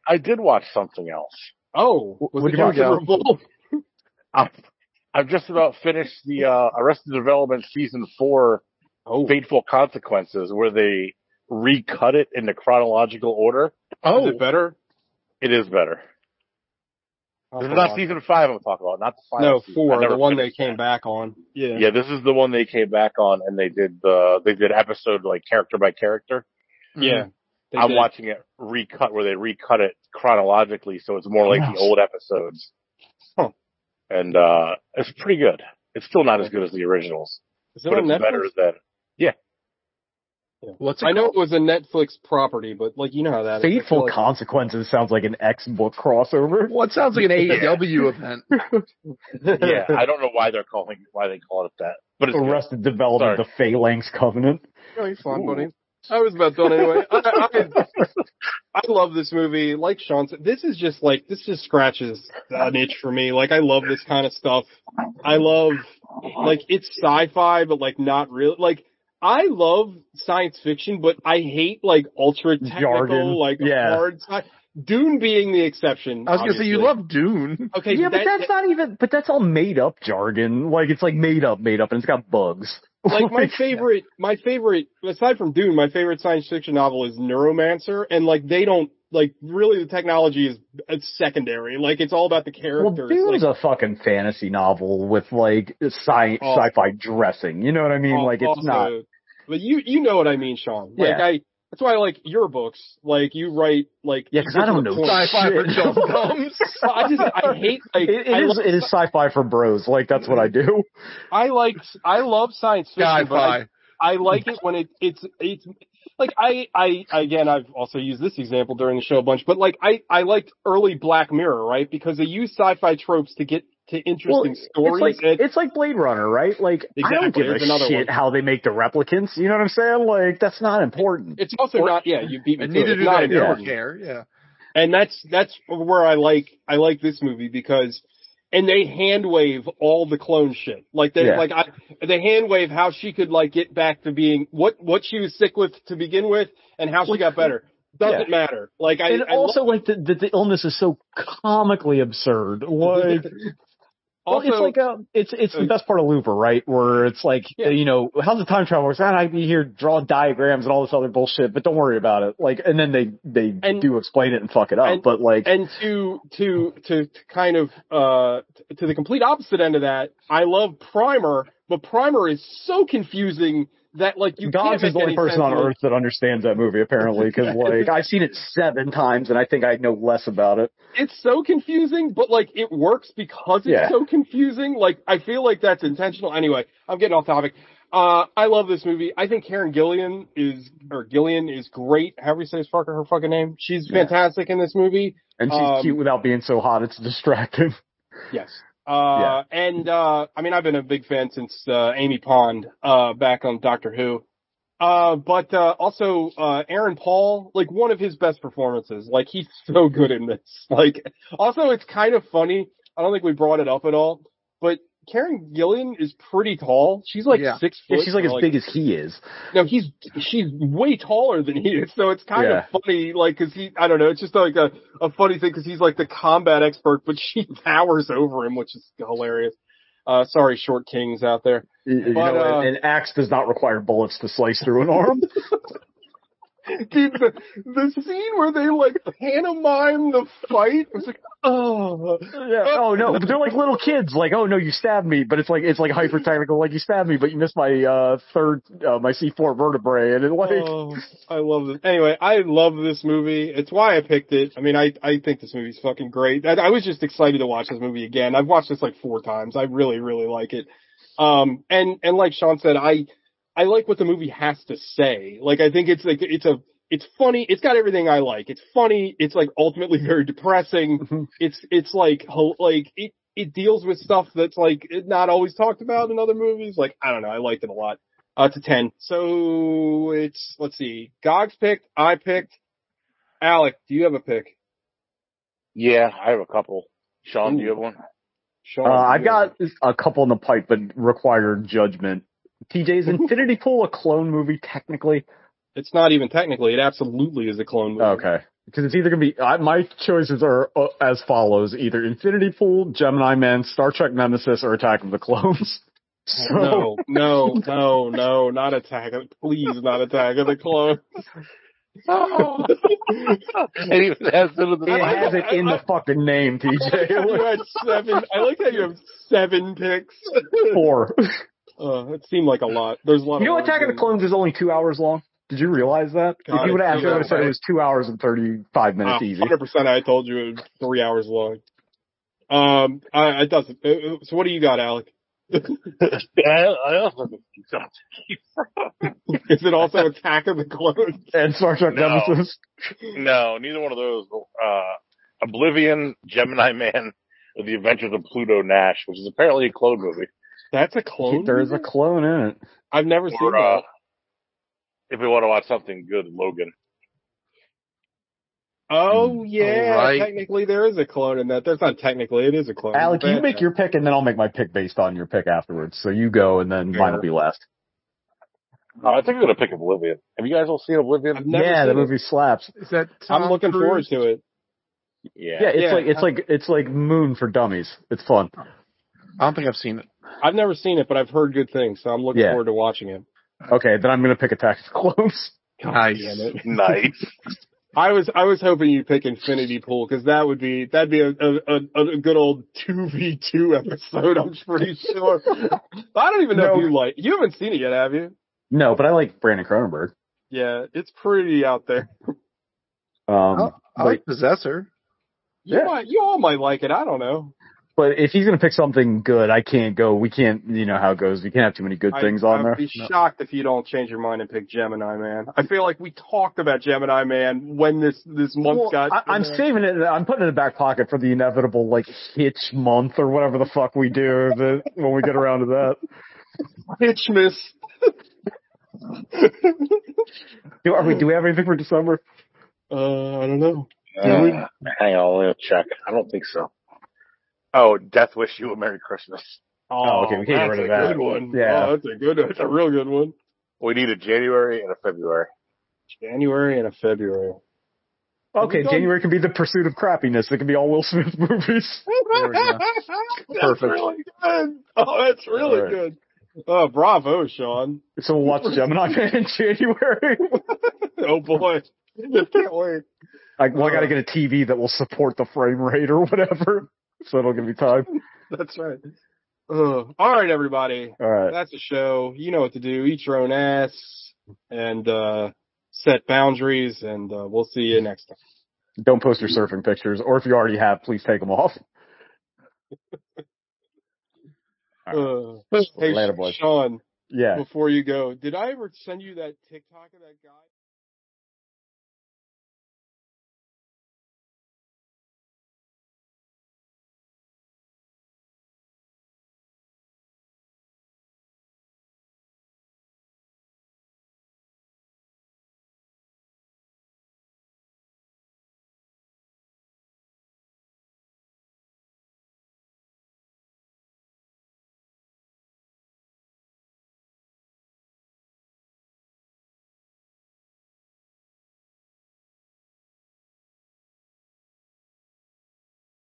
I did watch something else. Oh, was it Youth in Revolt? I've just about finished the Arrested Development Season 4 Fateful Consequences, where they recut it into chronological order. Oh. Is it better? It is better. This is not Season 5 I'm talking about, not the final season. 4, the one they came back on. Yeah. Yeah, this is the one they came back on, and they did episode, like, character by character. Yeah. I'm watching it recut, where they recut it chronologically, so it's more like the old episodes. Huh. And it's pretty good. It's still not as good as the originals. Is it on Netflix? Better than, yeah. What's I know it was a Netflix property, but like you know how that Fateful Consequences sounds like an X-book crossover. Well, it sounds like an AEW event. Yeah, I don't know why they call it that. But it's Arrested Development, the Phalanx Covenant. Oh, you're fun, buddy. I was about done anyway. I love this movie. Like Sean said, this just scratches an itch for me. Like, I love this kind of stuff. I love, like, it's sci-fi, but, like, not real. Like, I love science fiction, but I hate, like, ultra technical, jargon. Like, hard sci. Dune being the exception. I was going to say, you love Dune. Okay. Yeah, but that's not even, but that's all made up jargon. Like, it's like made up, and it's got bugs. Like, my favorite, aside from Dune, my favorite science fiction novel is Neuromancer, and, like, they don't, like, really the technology is secondary. Like, it's all about the characters. Well, Dune's a fucking fantasy novel with, like, sci-fi dressing. You know what I mean? Like, it's not. But you know what I mean, Sean. Like, that's why I like your books. Like, you write, like... Yeah, because I don't know sci-fi for Joe Thumbs. I hate, like... It is sci-fi for bros. Like, that's what I do. I love science fiction, but I like it when it's... Like, again, I've also used this example during the show a bunch, but, like, I liked early Black Mirror, right? Because they use sci-fi tropes to get to interesting stories. It's like Blade Runner, right? Like, exactly. I don't give a shit how they make the replicants. You know what I'm saying? Like, that's not important. It's also not. Yeah, you beat me to it. Neither do not they. Important. Care. Yeah. And that's where I like this movie because and they hand wave all the clone shit. Like they they hand wave how she could like get back to being what she was sick with to begin with and how she got better. Doesn't matter. Like the illness is so comically absurd. Like also, it's like it's the best part of Looper, right? Where it's like how's the time travel works? I'd be here drawing diagrams and all this other bullshit, but don't worry about it. Like, and then they do explain it and fuck it up. But like, and to kind of to the complete opposite end of that, I love Primer, but Primer is so confusing that like you Gogs can't is the only person on Earth that understands that movie apparently, because like I've seen it 7 times and I think I know less about it. It's so confusing, but like it works because it's so confusing. Like I feel like that's intentional. Anyway, I'm getting off topic. I love this movie. I think Karen Gillan is great. However you say her fucking name. She's fantastic in this movie. And she's cute without being so hot. It's distracting. Yes. And I mean, I've been a big fan since Amy Pond back on Doctor Who. But also Aaron Paul, like one of his best performances. Like he's so good in this. Like also it's kind of funny. I don't think we brought it up at all, but Karen Gillan is pretty tall. She's like 6 foot. Yeah, she's like as big as he is. No, she's way taller than he is. So it's kind of funny, like, cause I don't know, it's just like a funny thing cause he's like the combat expert, but she towers over him, which is hilarious. Sorry, short kings out there. An axe does not require bullets to slice through an arm. Dude, the scene where they like pantomime the fight, it was like, oh no, but they're like little kids, like, oh no, you stabbed me, but it's like hyper technical, like you stabbed me, but you missed my my C4 vertebrae, and it like. Oh, I love this. Anyway, I love this movie. It's why I picked it. I mean, I think this movie's fucking great. I was just excited to watch this movie again. I've watched this like 4 times. I really, really like it. And like Sean said, I like what the movie has to say. Like, I think it's like, it's funny. It's got everything I like. It's funny. It's like ultimately very depressing. Mm-hmm. It's like it deals with stuff that's like not always talked about in other movies. Like, I don't know. I liked it a lot. To 10. So let's see. Gogs picked. I picked. Alec, do you have a pick? Yeah, I have a couple. Sean, do you have one? Sean, I've got a couple in the pipe, but require judgment. TJ, is Infinity Pool a clone movie technically? It's not even technically. It absolutely is a clone movie. Okay. Because it's either going to be, my choices are as follows, either Infinity Pool, Gemini Man, Star Trek Nemesis, or Attack of the Clones. So. No, not Attack of, please not Attack of the Clones. Oh. It has it in the fucking name, TJ. You had 7. I like how you have 7 picks. 4. It seemed like a lot. There's a lot. You know, Attack of the Clones is only 2 hours long. Did you realize that? If you would have asked, I would have said it was 2 hours and 35 minutes easy. 100%. I told you it was 3 hours long. It doesn't. So what do you got, Alec? I also think Is it also Attack of the Clones and Star Trek Nemesis? No, neither one of those. Oblivion, Gemini Man, or The Adventures of Pluto Nash, which is apparently a clone movie. That's a clone? There is a clone in it. I've never seen that. If we want to watch something good, Logan. Oh, yeah. Right. Technically, there is a clone in that. There's not technically. It is a clone. Alec, you make your pick, and then I'll make my pick based on your pick afterwards. So you go, and then mine will be last. I think I'm going to pick Oblivion. Have you guys all seen Oblivion? Yeah, the movie slaps. Is that I'm looking forward to it. Yeah. It's like Moon for dummies. It's fun. I don't think I've seen it. I've never seen it, but I've heard good things, so I'm looking forward to watching it. Okay, then I'm going to pick Attack of the Clones. Nice. Nice. I was hoping you'd pick Infinity Pool, because that'd be a good old 2v2 episode, I'm pretty sure. I don't even know if you haven't seen it yet, have you? No, but I like Brandon Cronenberg. Yeah, it's pretty out there. I like Possessor. You all might like it, I don't know. But if he's going to pick something good, I can't go. We can't, you know how it goes. We can't have too many good things on there. I'd be shocked if you don't change your mind and pick Gemini Man. I feel like we talked about Gemini Man when this month got. I'm saving it. I'm putting it in the back pocket for the inevitable, like, Hitch month or whatever the fuck we do when we get around to that. Hitchmas. Do we have anything for December? I don't know. Hang on, let me check. I don't think so. Oh, Death Wish You a Merry Christmas. Oh, okay, we can't get rid of that. That's a good one. Yeah. Oh, that's a real good one. We need a January and a February. January and a February. Okay, January can be the pursuit of crappiness. It can be all Will Smith movies. There we go. Perfect. Really good. Oh, that's really good. Oh, bravo, Sean. So we'll watch Gemini Man in January. Oh boy. Can't wait. I gotta get a TV that will support the frame rate or whatever. So it'll give me time. That's right. All right, everybody. All right. That's a show. You know what to do. Eat your own ass and set boundaries, and we'll see you next time. Don't post your surfing pictures, or if you already have, please take them off. Hey, Later, boys. Sean. Yeah. Before you go, did I ever send you that TikTok of that guy?